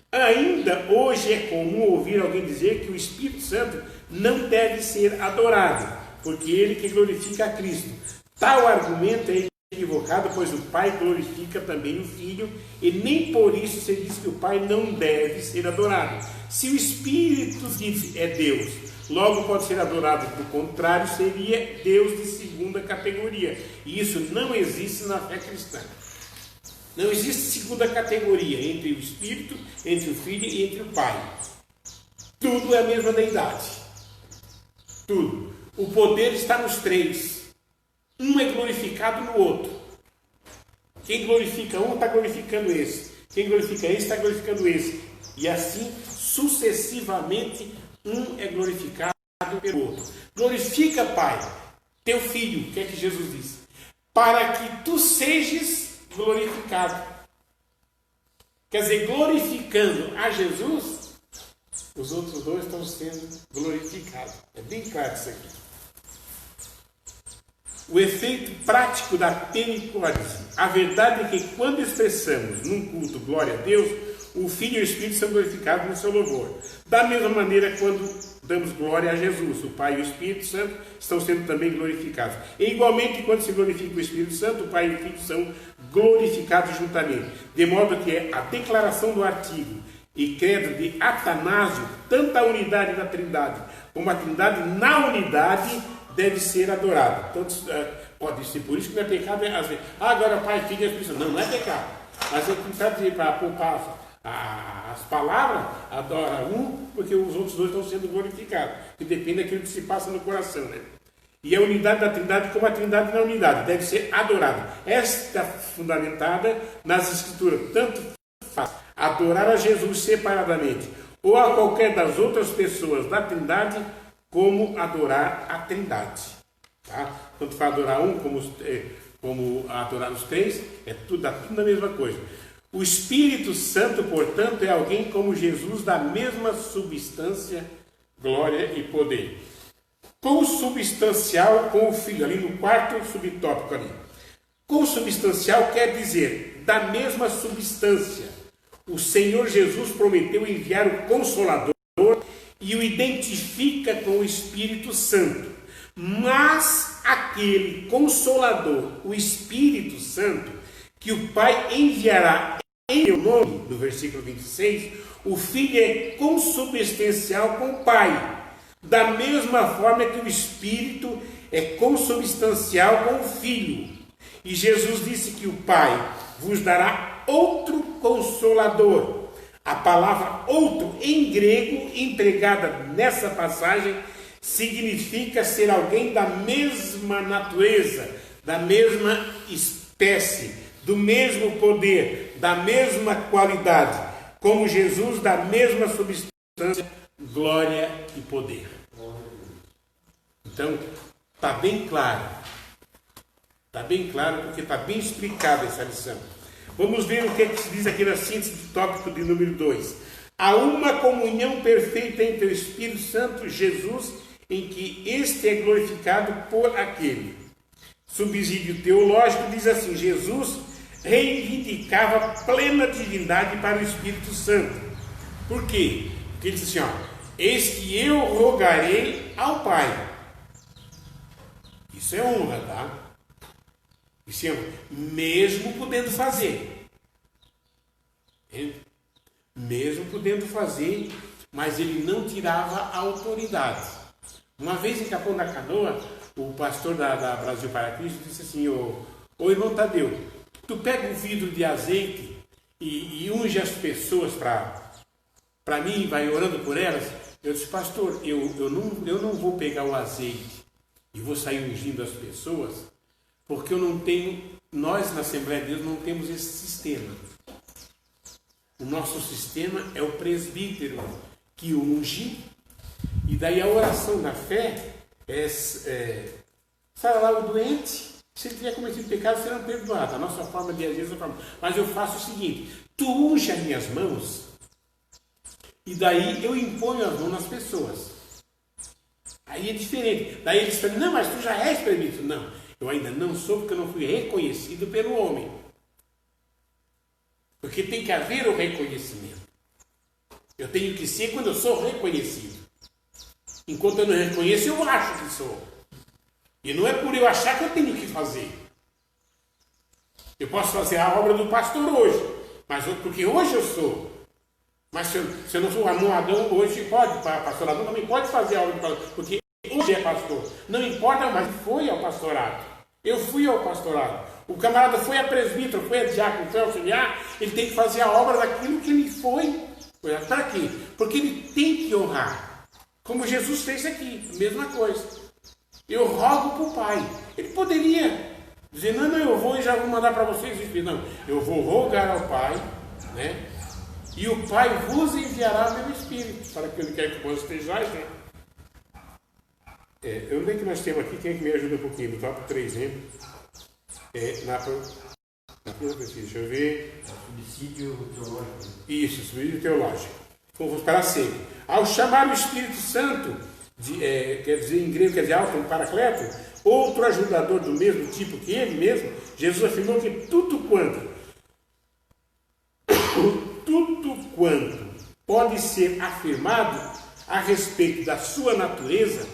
Speaker 1: Ainda hoje é comum ouvir alguém dizer que o Espírito Santo não deve ser adorado, porque ele que glorifica a Cristo. Tal argumento é equivocado, pois o Pai glorifica também o Filho, e nem por isso se diz que o Pai não deve ser adorado. Se o Espírito diz é Deus, logo pode ser adorado, do contrário, seria Deus de segunda categoria. E isso não existe na fé cristã. Não existe segunda categoria entre o Espírito, entre o Filho e entre o Pai. Tudo é a mesma deidade. Tudo. O poder está nos três. Um é glorificado no outro. Quem glorifica um está glorificando esse. Quem glorifica esse está glorificando esse. E assim, sucessivamente, um é glorificado pelo outro. Glorifica, Pai, teu Filho, o que é que Jesus diz? Para que tu sejas glorificado. Quer dizer, glorificando a Jesus, os outros dois estão sendo glorificados. É bem claro isso aqui. O efeito prático da Pentecostes. A verdade é que quando expressamos num culto glória a Deus, o Filho e o Espírito são glorificados no seu louvor. Da mesma maneira, quando damos glória a Jesus, o Pai e o Espírito Santo estão sendo também glorificados. E igualmente, quando se glorifica o Espírito Santo, o Pai e o Filho são glorificados juntamente. De modo que a declaração do artigo e credo de Atanásio, tanto a unidade da Trindade como a Trindade na unidade, deve ser adorada. Então, pode ser por isso que não é pecado. Agora Pai, Filho e Espírito Santo. Não, não é pecado. Mas é que para poupar as palavras, adora um, porque os outros dois estão sendo glorificados. Que depende daquilo que se passa no coração, né? E a unidade da Trindade, como a Trindade na unidade, deve ser adorada. Esta fundamentada nas Escrituras. Tanto faz adorar a Jesus separadamente ou a qualquer das outras pessoas da Trindade, como adorar a Trindade. Tá? Tanto faz adorar um como adorar os três, dá tudo a mesma coisa. O Espírito Santo, portanto, é alguém como Jesus, da mesma substância, glória e poder. Consubstancial com o Filho, ali no quarto subtópico ali. Consubstancial quer dizer da mesma substância. O Senhor Jesus prometeu enviar o Consolador e o identifica com o Espírito Santo. Mas aquele Consolador, o Espírito Santo, que o Pai enviará em meu nome, no versículo 26, o Filho é consubstancial com o Pai. Da mesma forma que o Espírito é consubstancial com o Filho. E Jesus disse que o Pai vos dará outro Consolador. A palavra outro, em grego, empregada nessa passagem, significa ser alguém da mesma natureza, da mesma espécie, do mesmo poder, da mesma qualidade, como Jesus, da mesma substância, glória e poder. Então, está bem claro. Está bem claro porque está bem explicada essa lição. Vamos ver o que se diz aqui na síntese do tópico de número 2. há uma comunhão perfeita entre o Espírito Santo e Jesus, em que este é glorificado por aquele. Subsídio teológico diz assim: Jesus reivindicava plena divindade para o Espírito Santo. Por quê? Porque ele diz assim, eis que eu rogarei ao Pai. Isso é honra, tá? Isso é honra. Mesmo podendo fazer. Mesmo podendo fazer, mas ele não tirava a autoridade. Uma vez em Capão da Canoa, o pastor da Brasil para Cristo disse assim: ô irmão Tadeu, tu pega um vidro de azeite e unge as pessoas para mim, vai orando por elas. Eu disse: pastor, eu não vou pegar o azeite e vou sair ungindo as pessoas, porque eu não tenho, nós na Assembleia de Deus não temos esse sistema. O nosso sistema é o presbítero que unge, e daí a oração da fé fala lá o doente, se ele tiver cometido pecado, será perdoado. A nossa forma de agir é essa forma. Mas eu faço o seguinte: tu unge as minhas mãos, e daí eu imponho as mãos nas pessoas. Aí é diferente. Daí eles falam: não, mas tu já és presbítero. Não, eu ainda não sou, porque eu não fui reconhecido pelo homem. Porque tem que haver o reconhecimento. Eu tenho que ser quando eu sou reconhecido. Enquanto eu não reconheço, eu acho que sou. E não é por eu achar que eu tenho que fazer. Eu posso fazer a obra do pastor hoje, mas porque hoje eu sou. Mas se eu não sou amoadão, hoje pode, pastor Adão também pode fazer a obra do pastor, porque hoje é pastor. Não importa, mas foi ao pastorado. Eu fui ao pastorado. O camarada foi a presbítero, foi a diácono, foi a auxiliar, ele tem que fazer a obra daquilo que ele foi. Para quê? Porque ele tem que honrar. Como Jesus fez aqui, mesma coisa. Eu rogo para o Pai. Ele poderia dizer: não, eu vou e já vou mandar para vocês. Não, eu vou rogar ao Pai, né? E o Pai vos enviará meu Espírito, para que ele quer que vós estejais, né? Eu não sei que nós temos aqui, quem é que me ajuda um pouquinho? No tópico 3, né? Deixa eu ver.
Speaker 2: Subsídio teológico.
Speaker 1: Isso, subsídio teológico. Vamos para sempre. Ao chamar o Espírito Santo, quer dizer, em grego, quer dizer, um paracleto, outro ajudador do mesmo tipo que ele mesmo, Jesus afirmou que tudo quanto pode ser afirmado a respeito da sua natureza,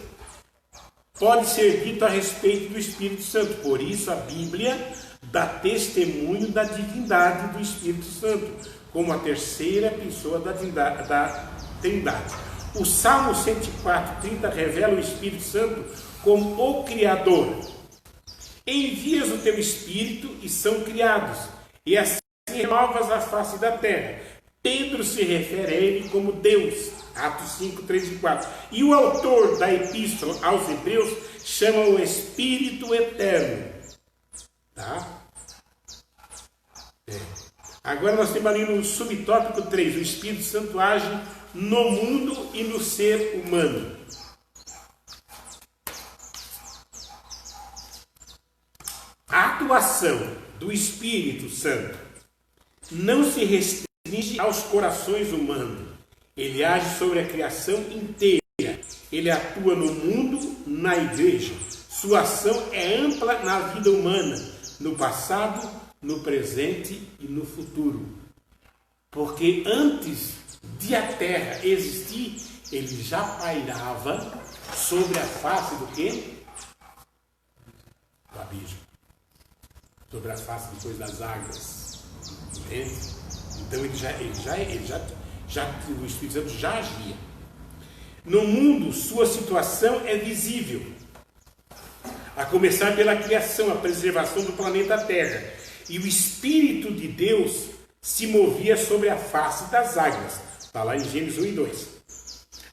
Speaker 1: pode ser dito a respeito do Espírito Santo. Por isso a Bíblia dá testemunho da divindade do Espírito Santo, como a terceira pessoa da Trindade. O Salmo 104:30 revela o Espírito Santo como o Criador. Envias o teu Espírito e são criados, e assim renovas a face da terra. Pedro se refere a ele como Deus, Atos 5, 3 e 4. E o autor da epístola aos Hebreus chama o Espírito Eterno. Tá? Agora nós temos ali no subtópico 3, o Espírito Santo age no mundo e no ser humano. A atuação do Espírito Santo não se restringe aos corações humanos. Ele age sobre a criação inteira. Ele atua no mundo, na igreja. Sua ação é ampla na vida humana, no passado, no presente e no futuro. Porque antes de a terra existir, ele já pairava sobre a face do quê? Do abismo. Sobre a face depois das águas. Entende? Então o Espírito Santo já agia. No mundo, sua situação é visível. A começar pela criação, a preservação do planeta Terra. E o Espírito de Deus se movia sobre a face das águas. Está lá em Gênesis 1 e 2.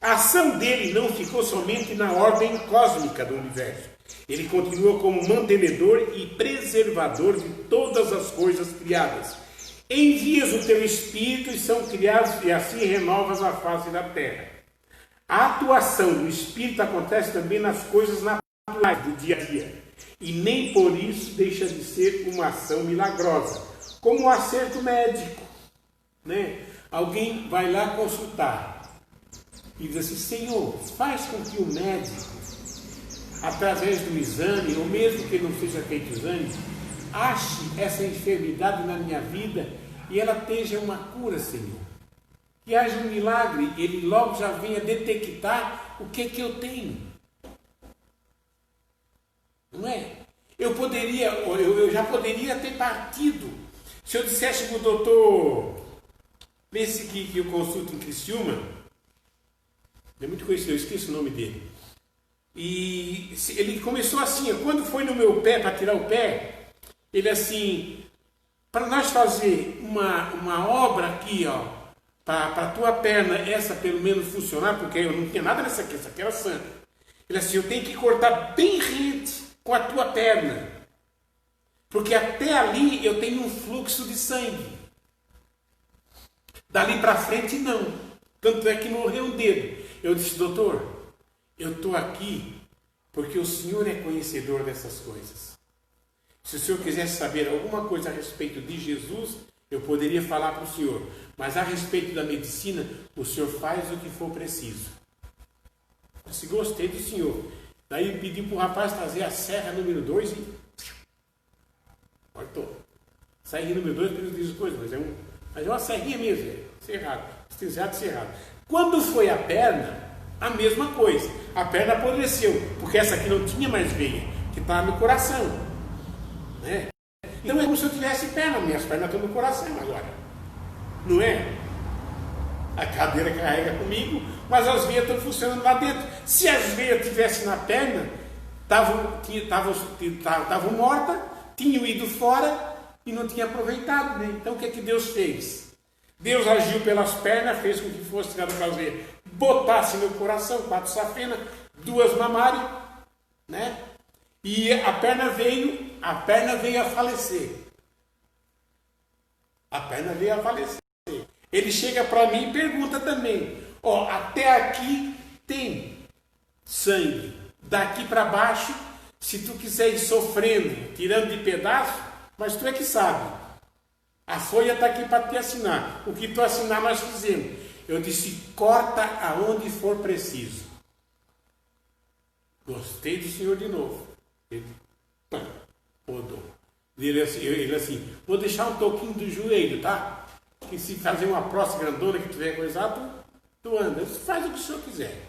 Speaker 1: A ação dele não ficou somente na ordem cósmica do universo. Ele continua como mantenedor e preservador de todas as coisas criadas. Envias o teu Espírito e são criados, e assim renovas a face da terra. A atuação do Espírito acontece também nas coisas naturais do dia a dia. E nem por isso deixa de ser uma ação milagrosa, como o acerto médico, né? alguém vai lá consultar e diz assim, Senhor, faz com que o médico, através do exame, ou mesmo que não seja feito o exame, ache essa enfermidade na minha vida e ela esteja uma cura, Senhor. Que haja um milagre, ele logo já venha detectar o que eu tenho. Não é? Eu já poderia ter partido. Se eu dissesse para o doutor, esse que eu consulto em Criciúma, é muito conhecido, eu esqueci o nome dele. E ele começou assim, quando foi no meu pé, para tirar o pé, ele assim, para nós fazer uma obra aqui, ó, para a tua perna, essa pelo menos funcionar, porque eu não tinha nada nessa aqui, essa aqui era santa. Ele assim, eu tenho que cortar bem rente com a tua perna, porque até ali eu tenho um fluxo de sangue. Dali para frente não, tanto é que morreu um dedo. Eu disse, doutor, eu estou aqui porque o senhor é conhecedor dessas coisas. Se o senhor quisesse saber alguma coisa a respeito de Jesus, eu poderia falar para o senhor. Mas a respeito da medicina, o senhor faz o que for preciso. Eu disse, gostei do senhor. Daí pedi para o rapaz trazer a serra número 2 e cortou. Serrinha número 2, não diz coisa, mas é uma serrinha mesmo, cerrado, estilizado cerrado. Quando foi a perna, a mesma coisa. A perna apodreceu, porque essa aqui não tinha mais veia, que está no coração. Né? Então é como se eu tivesse perna, minhas pernas estão no coração agora. Não é? A cadeira carrega comigo, mas as veias estão funcionando lá dentro. Se as veias estivessem na perna, estavam mortas, tinham ido fora e não tinham aproveitado. Né? Então o que é que Deus fez? Deus agiu pelas pernas, fez com que fosse tirado para ver, botasse no coração 4 safenas, 2 mamárias, né? E a perna veio a falecer. A perna veio a falecer. Ele chega para mim e pergunta também, ó, até aqui tem sangue, daqui para baixo, se tu quiser ir sofrendo, tirando de pedaço, mas tu é que sabe. A folha está aqui para te assinar. O que tu assinar nós fizemos. Eu disse, corta aonde for preciso. Gostei do senhor de novo. Ele, rodou. Ele assim, vou deixar um toquinho do joelho, tá? Que se fazer uma próstata grandona que tiver coisado, tu anda. Eu disse, faz o que o senhor quiser.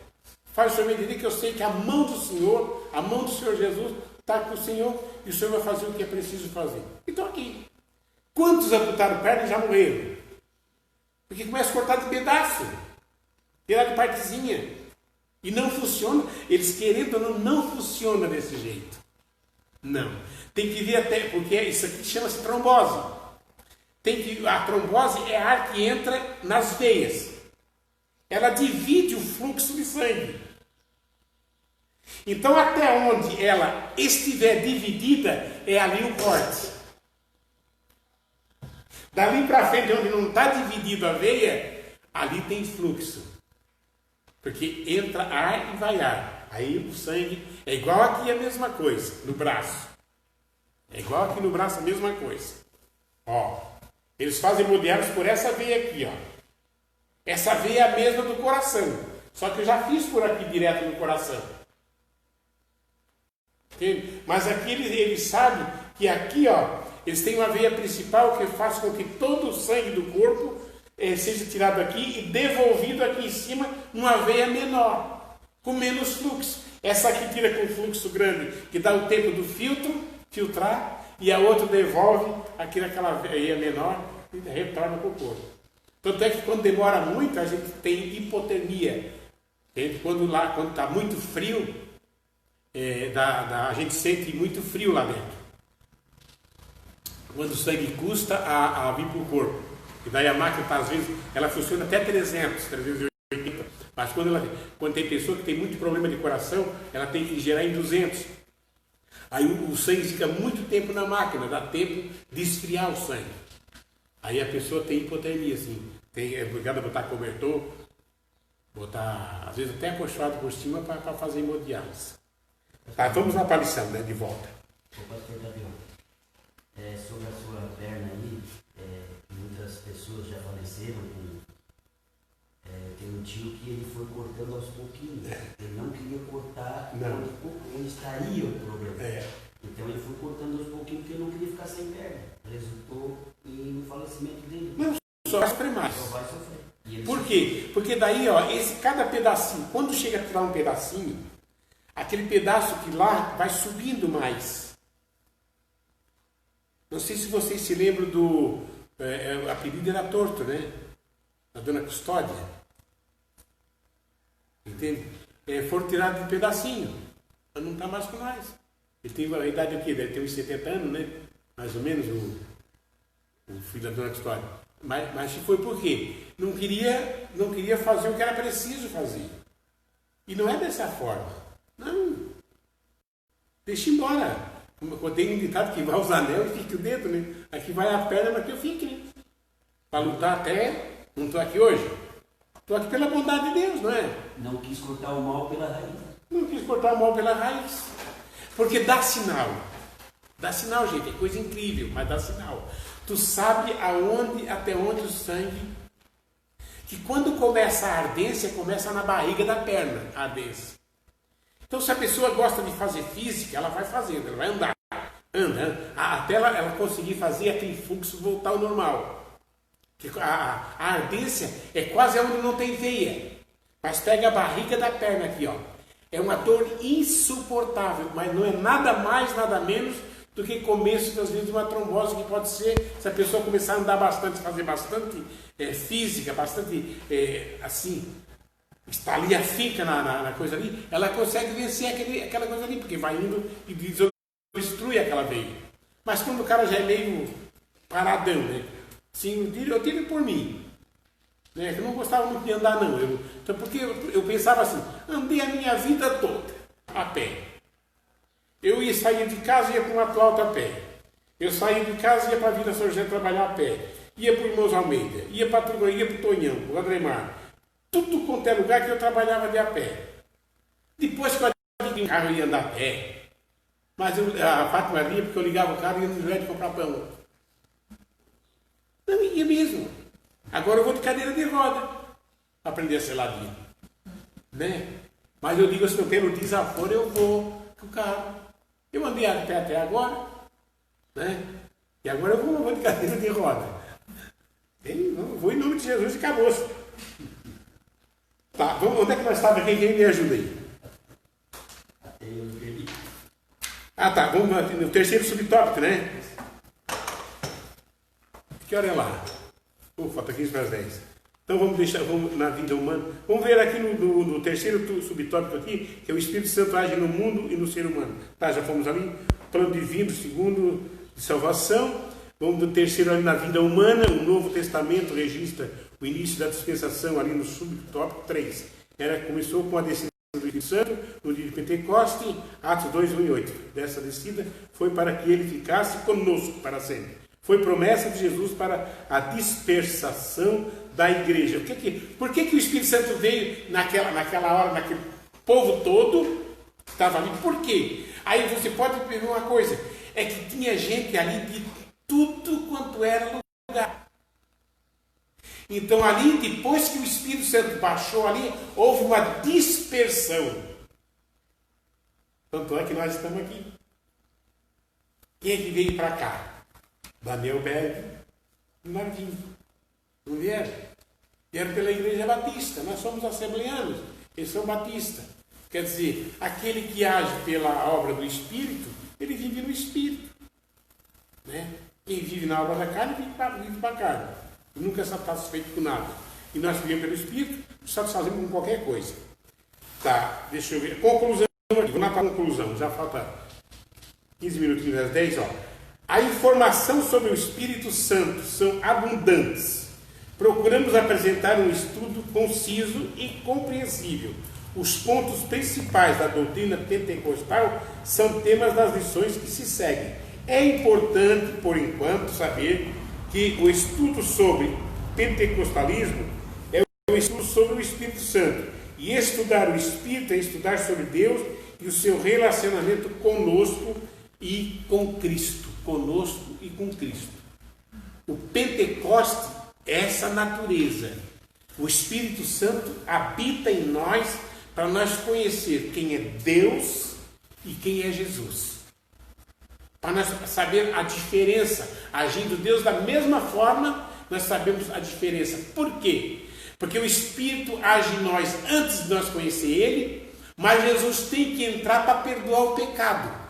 Speaker 1: Faz o senhor me dizer que eu sei que a mão do Senhor Jesus, está com o Senhor e o Senhor vai fazer o que é preciso fazer. E estou aqui. Quantos amputaram perna e já morreram? Porque começa a cortar de pedaço, tirar de partezinha. E não funciona. Eles querendo ou não funciona desse jeito. Não. Tem que vir até, porque isso aqui chama-se trombose. A trombose é ar que entra nas veias. Ela divide o fluxo de sangue. Então, até onde ela estiver dividida, é ali o corte. Dali para frente, onde não está dividido a veia, ali tem fluxo. Porque entra ar e vai ar. Aí o sangue é igual aqui a mesma coisa, no braço. É igual aqui no braço a mesma coisa. Ó, eles fazem modelados por essa veia aqui, ó. Essa veia é a mesma do coração. Só que eu já fiz por aqui direto no coração. Entende? Mas aqui eles sabem que aqui, ó, eles têm uma veia principal que faz com que todo o sangue do corpo seja tirado aqui e devolvido aqui em cima numa veia menor, com menos fluxo. Essa aqui tira com fluxo grande, que dá o tempo do filtrar, e a outra devolve aqui naquela veia menor e retorna para o corpo. Tanto é que quando demora muito, a gente tem hipotermia. Quando está muito frio, a gente sente muito frio lá dentro. Quando o sangue custa a vir para o corpo. E daí a máquina, às vezes, ela funciona até 300, 380. Mas quando tem pessoa que tem muito problema de coração, ela tem que gerar em 200. Aí o sangue fica muito tempo na máquina, dá tempo de esfriar o sangue. Aí a pessoa tem hipotermia, assim. É obrigado a botar cobertor, botar, às vezes, até acolchoado por cima para fazer hemodiálise. Tá, vamos lá para a lição, né, de volta.
Speaker 2: Pastor Gabriel, sobre a sua perna aí, muitas pessoas já faleceram tio que ele foi cortando aos pouquinhos. Ele não queria cortar onde estaria o problema. Então ele foi cortando aos pouquinhos porque ele não queria ficar sem perna. Resultou no falecimento dele.
Speaker 1: Não, só vai sofrer mais.
Speaker 2: Só vai sofrer.
Speaker 1: Por quê? Porque daí, ó, cada pedacinho, quando chega a tirar um pedacinho, aquele pedaço que lá vai subindo mais. Não sei se vocês se lembram do... o apelido era torto, né? A dona Custódia. Entende? Foram tirados de um pedacinho. Mas não está mais com nós. Ele tem a idade aqui, deve ter uns 70 anos, né? Mais ou menos, o filho da dona Custódia. Mas foi por quê? Não queria fazer o que era preciso fazer. E não é dessa forma. Não. Deixa embora. Eu tenho um ditado que vai os anel e fica o dedo, né? Aqui vai a perna, mas que eu fique, né? Para lutar até... Não estou aqui hoje? Estou aqui pela bondade de Deus, não é?
Speaker 2: Não quis cortar o mal pela raiz.
Speaker 1: Não quis cortar o mal pela raiz. Porque dá sinal. Dá sinal, gente. É coisa incrível, mas dá sinal. Tu sabe até onde o sangue... Que quando começa a ardência, começa na barriga da perna, a ardência. Então, se a pessoa gosta de fazer física, ela vai fazendo, ela vai andar. Anda, até ela conseguir fazer aquele fluxo voltar ao normal. A ardência é quase onde não tem veia. Mas pega a barriga da perna aqui, ó. É uma dor insuportável, mas não é nada mais, nada menos do que começo, às vezes, de uma trombose que pode ser, se a pessoa começar a andar bastante, fazer bastante física, bastante, assim, está ali afinca na coisa ali, ela consegue vencer aquela coisa ali, porque vai indo e destrui aquela veia. Mas quando o cara já é meio paradão, né? Sim, eu tive por mim. Né? Eu não gostava muito de andar, não. Então, porque eu pensava assim, andei a minha vida toda a pé. Eu ia sair de casa e ia para uma Plauta a pé. Eu saía de casa e ia para a Vila São José trabalhar a pé. Ia para o Irmãos Almeida, ia para o Tonhão, para o Andremar. Tudo quanto é lugar que eu trabalhava de a pé. Depois que eu adquiri um carro, eu ia andar a pé. Mas a Fátima ia porque eu ligava o carro e ia no Juventus comprar pão. Não ia mesmo. Agora eu vou de cadeira de roda para aprender a ser ladinho. Né? Mas eu digo assim, pelo desaforo eu vou com o carro. Eu andei a pé até agora. Né? E agora eu vou de cadeira de roda. Vou em nome de Jesus e acabou-se. Tá, onde é que nós estávamos? Quem me ajuda aí? Ah, tá. Vamos no terceiro subtópico, né? Que hora é lá? Falta 15 para as 10. Então vamos na vida humana. Vamos ver aqui no terceiro subtópico aqui, que é o Espírito Santo age no mundo e no ser humano. Tá, já fomos ali. Plano divino, segundo de salvação. Vamos do terceiro ali na vida humana. O Novo Testamento registra o início da dispensação ali no subtópico 3. Começou com a descida do Espírito Santo no dia de Pentecoste, Atos 2, 1 e 8. Dessa descida foi para que ele ficasse conosco para sempre. Foi promessa de Jesus para a dispersação da igreja. Por que o Espírito Santo veio naquela hora, naquele povo todo que estava ali? Por quê? Aí você pode perguntar uma coisa, é que tinha gente ali de tudo quanto era lugar. Então ali, depois que o Espírito Santo baixou ali, houve uma dispersão. Tanto é que nós estamos aqui. Quem é que veio para cá? Daniel Berg e Marquinhos. Não vieram? Vieram pela Igreja Batista. Nós somos assembleanos. Eles são batistas. Quer dizer, aquele que age pela obra do Espírito, ele vive no Espírito. Né? Quem vive na obra da carne, vive para a carne. E nunca está satisfeito com nada. E nós vivemos pelo Espírito, satisfazemos com qualquer coisa. Tá, deixa eu ver. Conclusão aqui. Vou na conclusão. Já falta 15 minutinhos às 10, ó. A informação sobre o Espírito Santo são abundantes. Procuramos apresentar um estudo conciso e compreensível. Os pontos principais da doutrina pentecostal são temas das lições que se seguem. É importante, por enquanto, saber que o estudo sobre pentecostalismo é o estudo sobre o Espírito Santo. E estudar o Espírito é estudar sobre Deus e o seu relacionamento conosco e com Cristo. Conosco e com Cristo. O Pentecoste é essa natureza. O Espírito Santo habita em nós para nós conhecer quem é Deus e quem é Jesus. Para nós saber a diferença. Agindo Deus da mesma forma, nós sabemos a diferença. Por quê? Porque o Espírito age em nós antes de nós conhecer Ele, mas Jesus tem que entrar para perdoar o pecado.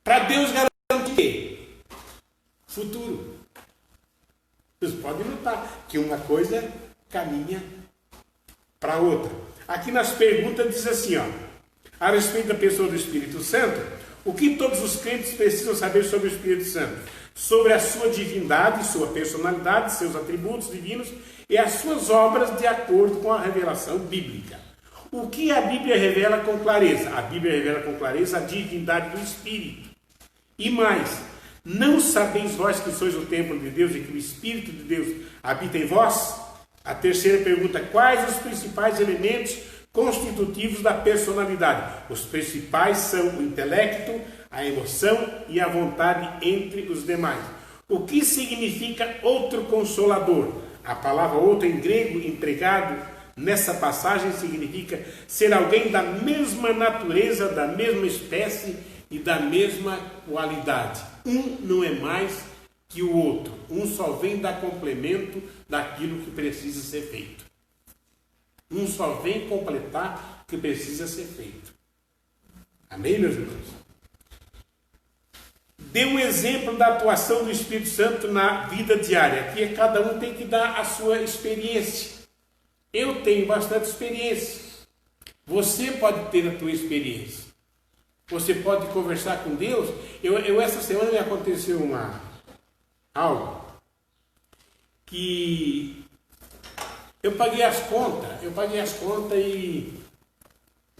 Speaker 1: Para Deus garantir o quê? Futuro. Vocês podem notar que uma coisa caminha para outra. Aqui nas perguntas diz assim, ó, a respeito da pessoa do Espírito Santo, o que todos os crentes precisam saber sobre o Espírito Santo? Sobre a sua divindade, sua personalidade, seus atributos divinos e as suas obras de acordo com a revelação bíblica. O que a Bíblia revela com clareza? A Bíblia revela com clareza a divindade do Espírito. E mais, não sabeis vós que sois o templo de Deus e que o Espírito de Deus habita em vós? A terceira pergunta, quais os principais elementos constitutivos da personalidade? Os principais são o intelecto, a emoção e a vontade entre os demais. O que significa outro consolador? A palavra outro em grego empregado nessa passagem significa ser alguém da mesma natureza, da mesma espécie e da mesma qualidade. Um não é mais que o outro. Um só vem dar complemento daquilo que precisa ser feito. Um só vem completar o que precisa ser feito. Amém, meus irmãos? Dê um exemplo da atuação do Espírito Santo na vida diária. Aqui cada um tem que dar a sua experiência. Eu tenho bastante experiência. Você pode ter a tua experiência. Você pode conversar com Deus. Essa semana me aconteceu algo que eu paguei as contas e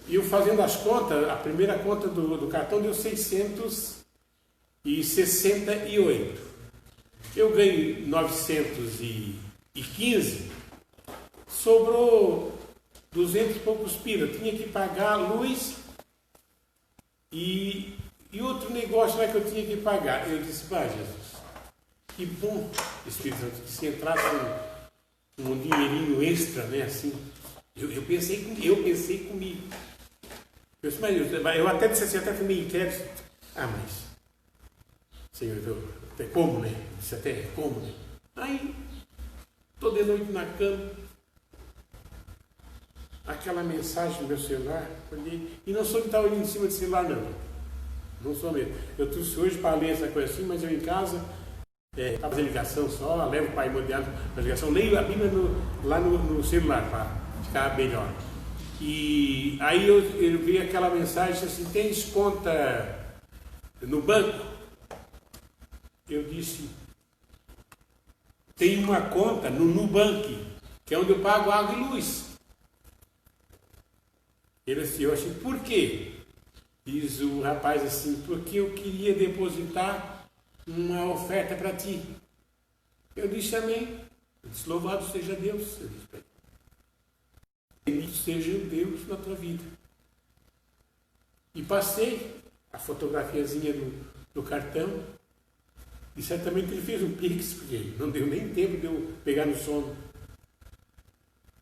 Speaker 1: eu fazendo as contas, a primeira conta do cartão deu 668. Eu ganhei 915, sobrou 200 e poucos pila. Tinha que pagar a luz e outro negócio lá que eu tinha que pagar. Eu disse, Jesus, que bom, Espírito Santo, que se entrasse um dinheirinho extra, né, assim. Eu pensei comigo. Eu até disse assim, até também quero. Mas, Senhor, até como, né? Disse até como, né? Aí, tô de noite na cama, aquela mensagem no meu celular, olhei, e não sou de estar olhando em cima do celular, não. Não sou mesmo. Eu trouxe hoje para ler essa coisa assim, mas eu em casa, para fazer ligação só, levo o pai mundial para ligação, leio a Bíblia lá no celular, para ficar melhor. E aí eu vi aquela mensagem assim, tens conta no banco? Eu disse, tem uma conta no Nubank, que é onde eu pago água e luz. Ele assim, eu achei, por quê? Diz o rapaz assim, porque eu queria depositar uma oferta para ti. Eu disse amém. Eu disse, louvado seja Deus. Eu disse, bendito seja Deus na tua vida. E passei a fotografiazinha do cartão. E certamente ele fez um pix, porque não deu nem tempo de eu pegar no sono.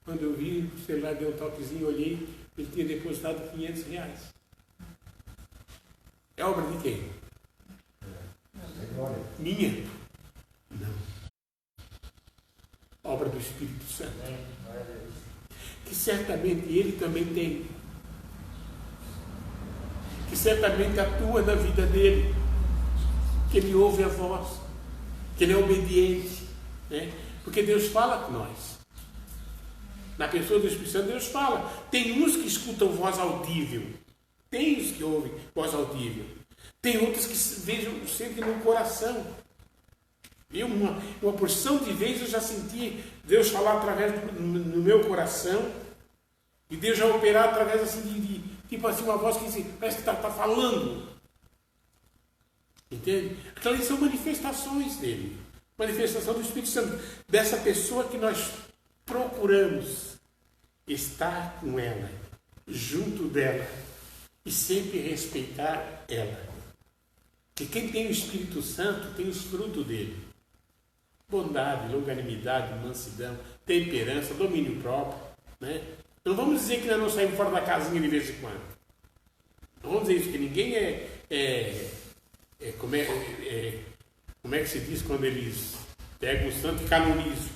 Speaker 1: Quando eu vi, o celular deu um toquezinho, olhei, ele tinha depositado R$500. É obra de quem? Minha? Não. Obra do Espírito Santo. Que certamente ele também tem. Que certamente atua na vida dele. Que ele ouve a voz. Que ele é obediente. Né? Porque Deus fala com nós. Na pessoa do Espírito Santo, Deus fala. Tem uns que escutam voz audível. Tem os que ouvem voz audível. Tem outros que sentem no coração. E uma porção de vezes eu já senti Deus falar através no meu coração. E Deus já operar através assim de tipo assim, uma voz que assim, parece que está falando. Entende? Aquelas são manifestações dele. Manifestação do Espírito Santo. Dessa pessoa que nós procuramos estar com ela, junto dela, e sempre respeitar ela. Porque quem tem o Espírito Santo tem os frutos dele. bondade, longanimidade, mansidão, temperança, domínio próprio, né? Não vamos dizer que nós não saímos fora da casinha de vez em quando. Não vamos dizer isso, que ninguém como é que se diz quando eles pegam o santo e canonizam?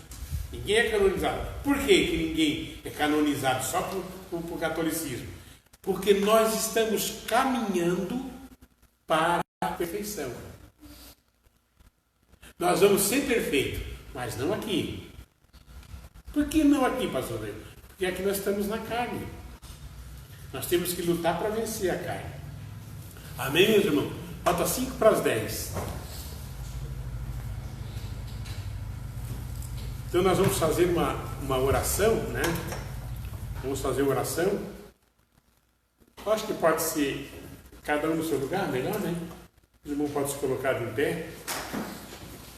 Speaker 1: Ninguém é canonizado. Por que ninguém é canonizado? Só por catolicismo. Porque nós estamos caminhando para a perfeição. Nós vamos ser perfeitos, mas não aqui. Por que não aqui, pastor? Porque aqui nós estamos na carne. Nós temos que lutar para vencer a carne. Amém, meus irmãos? Falta 5 para as 10. Então nós vamos fazer uma oração, né? Vamos fazer uma oração. Eu acho que pode ser cada um no seu lugar, melhor, né? O irmão pode se colocar de pé.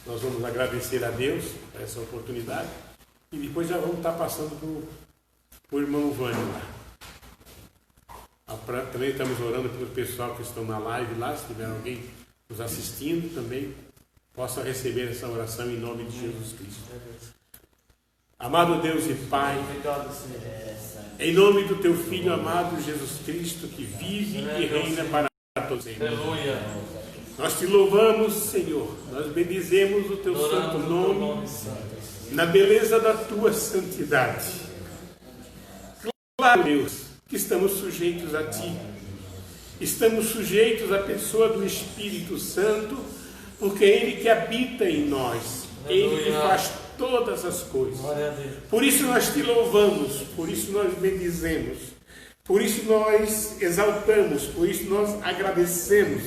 Speaker 1: Nós vamos agradecer a Deus por essa oportunidade. E depois já vamos estar passando para o irmão Vânio lá. Também estamos orando pelo pessoal que estão na live lá. Se tiver alguém nos assistindo também, possa receber essa oração em nome de Jesus Cristo. Amado Deus e Pai, em nome do Teu Filho amado Jesus Cristo, que vive e reina para todos sempre. Nós Te louvamos, Senhor, nós bendizemos o Teu santo nome, na beleza da Tua santidade. Claro, Deus, que estamos sujeitos a Ti, estamos sujeitos à pessoa do Espírito Santo, porque é Ele que habita em nós, Ele que faz todas as coisas. Por isso nós Te louvamos, por isso nós bendizemos, por isso nós exaltamos, por isso nós agradecemos,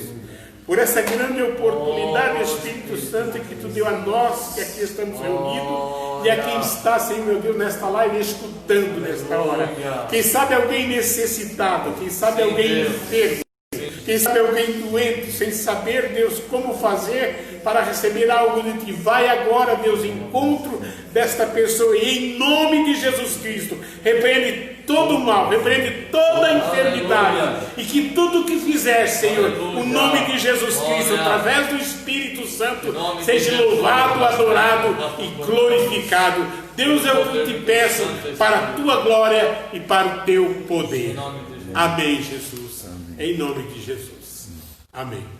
Speaker 1: por essa grande oportunidade, Espírito Santo, que Tu deu a nós, que aqui estamos reunidos, e a quem está, Senhor meu Deus, nesta live, escutando nesta hora. Quem sabe alguém necessitado, quem sabe alguém enfermo, quem sabe alguém doente, sem saber, Deus, como fazer para receber algo de Ti. Vai agora, Deus, em encontro desta pessoa e em nome de Jesus Cristo, repreende todo o mal, repreende toda a enfermidade e que tudo que fizer, Senhor, o nome de Jesus Cristo, através do Espírito Santo, seja louvado, adorado e glorificado. Deus, é o que eu Te peço para a Tua glória e para o Teu poder. Amém, Jesus. Em nome de Jesus. Amém.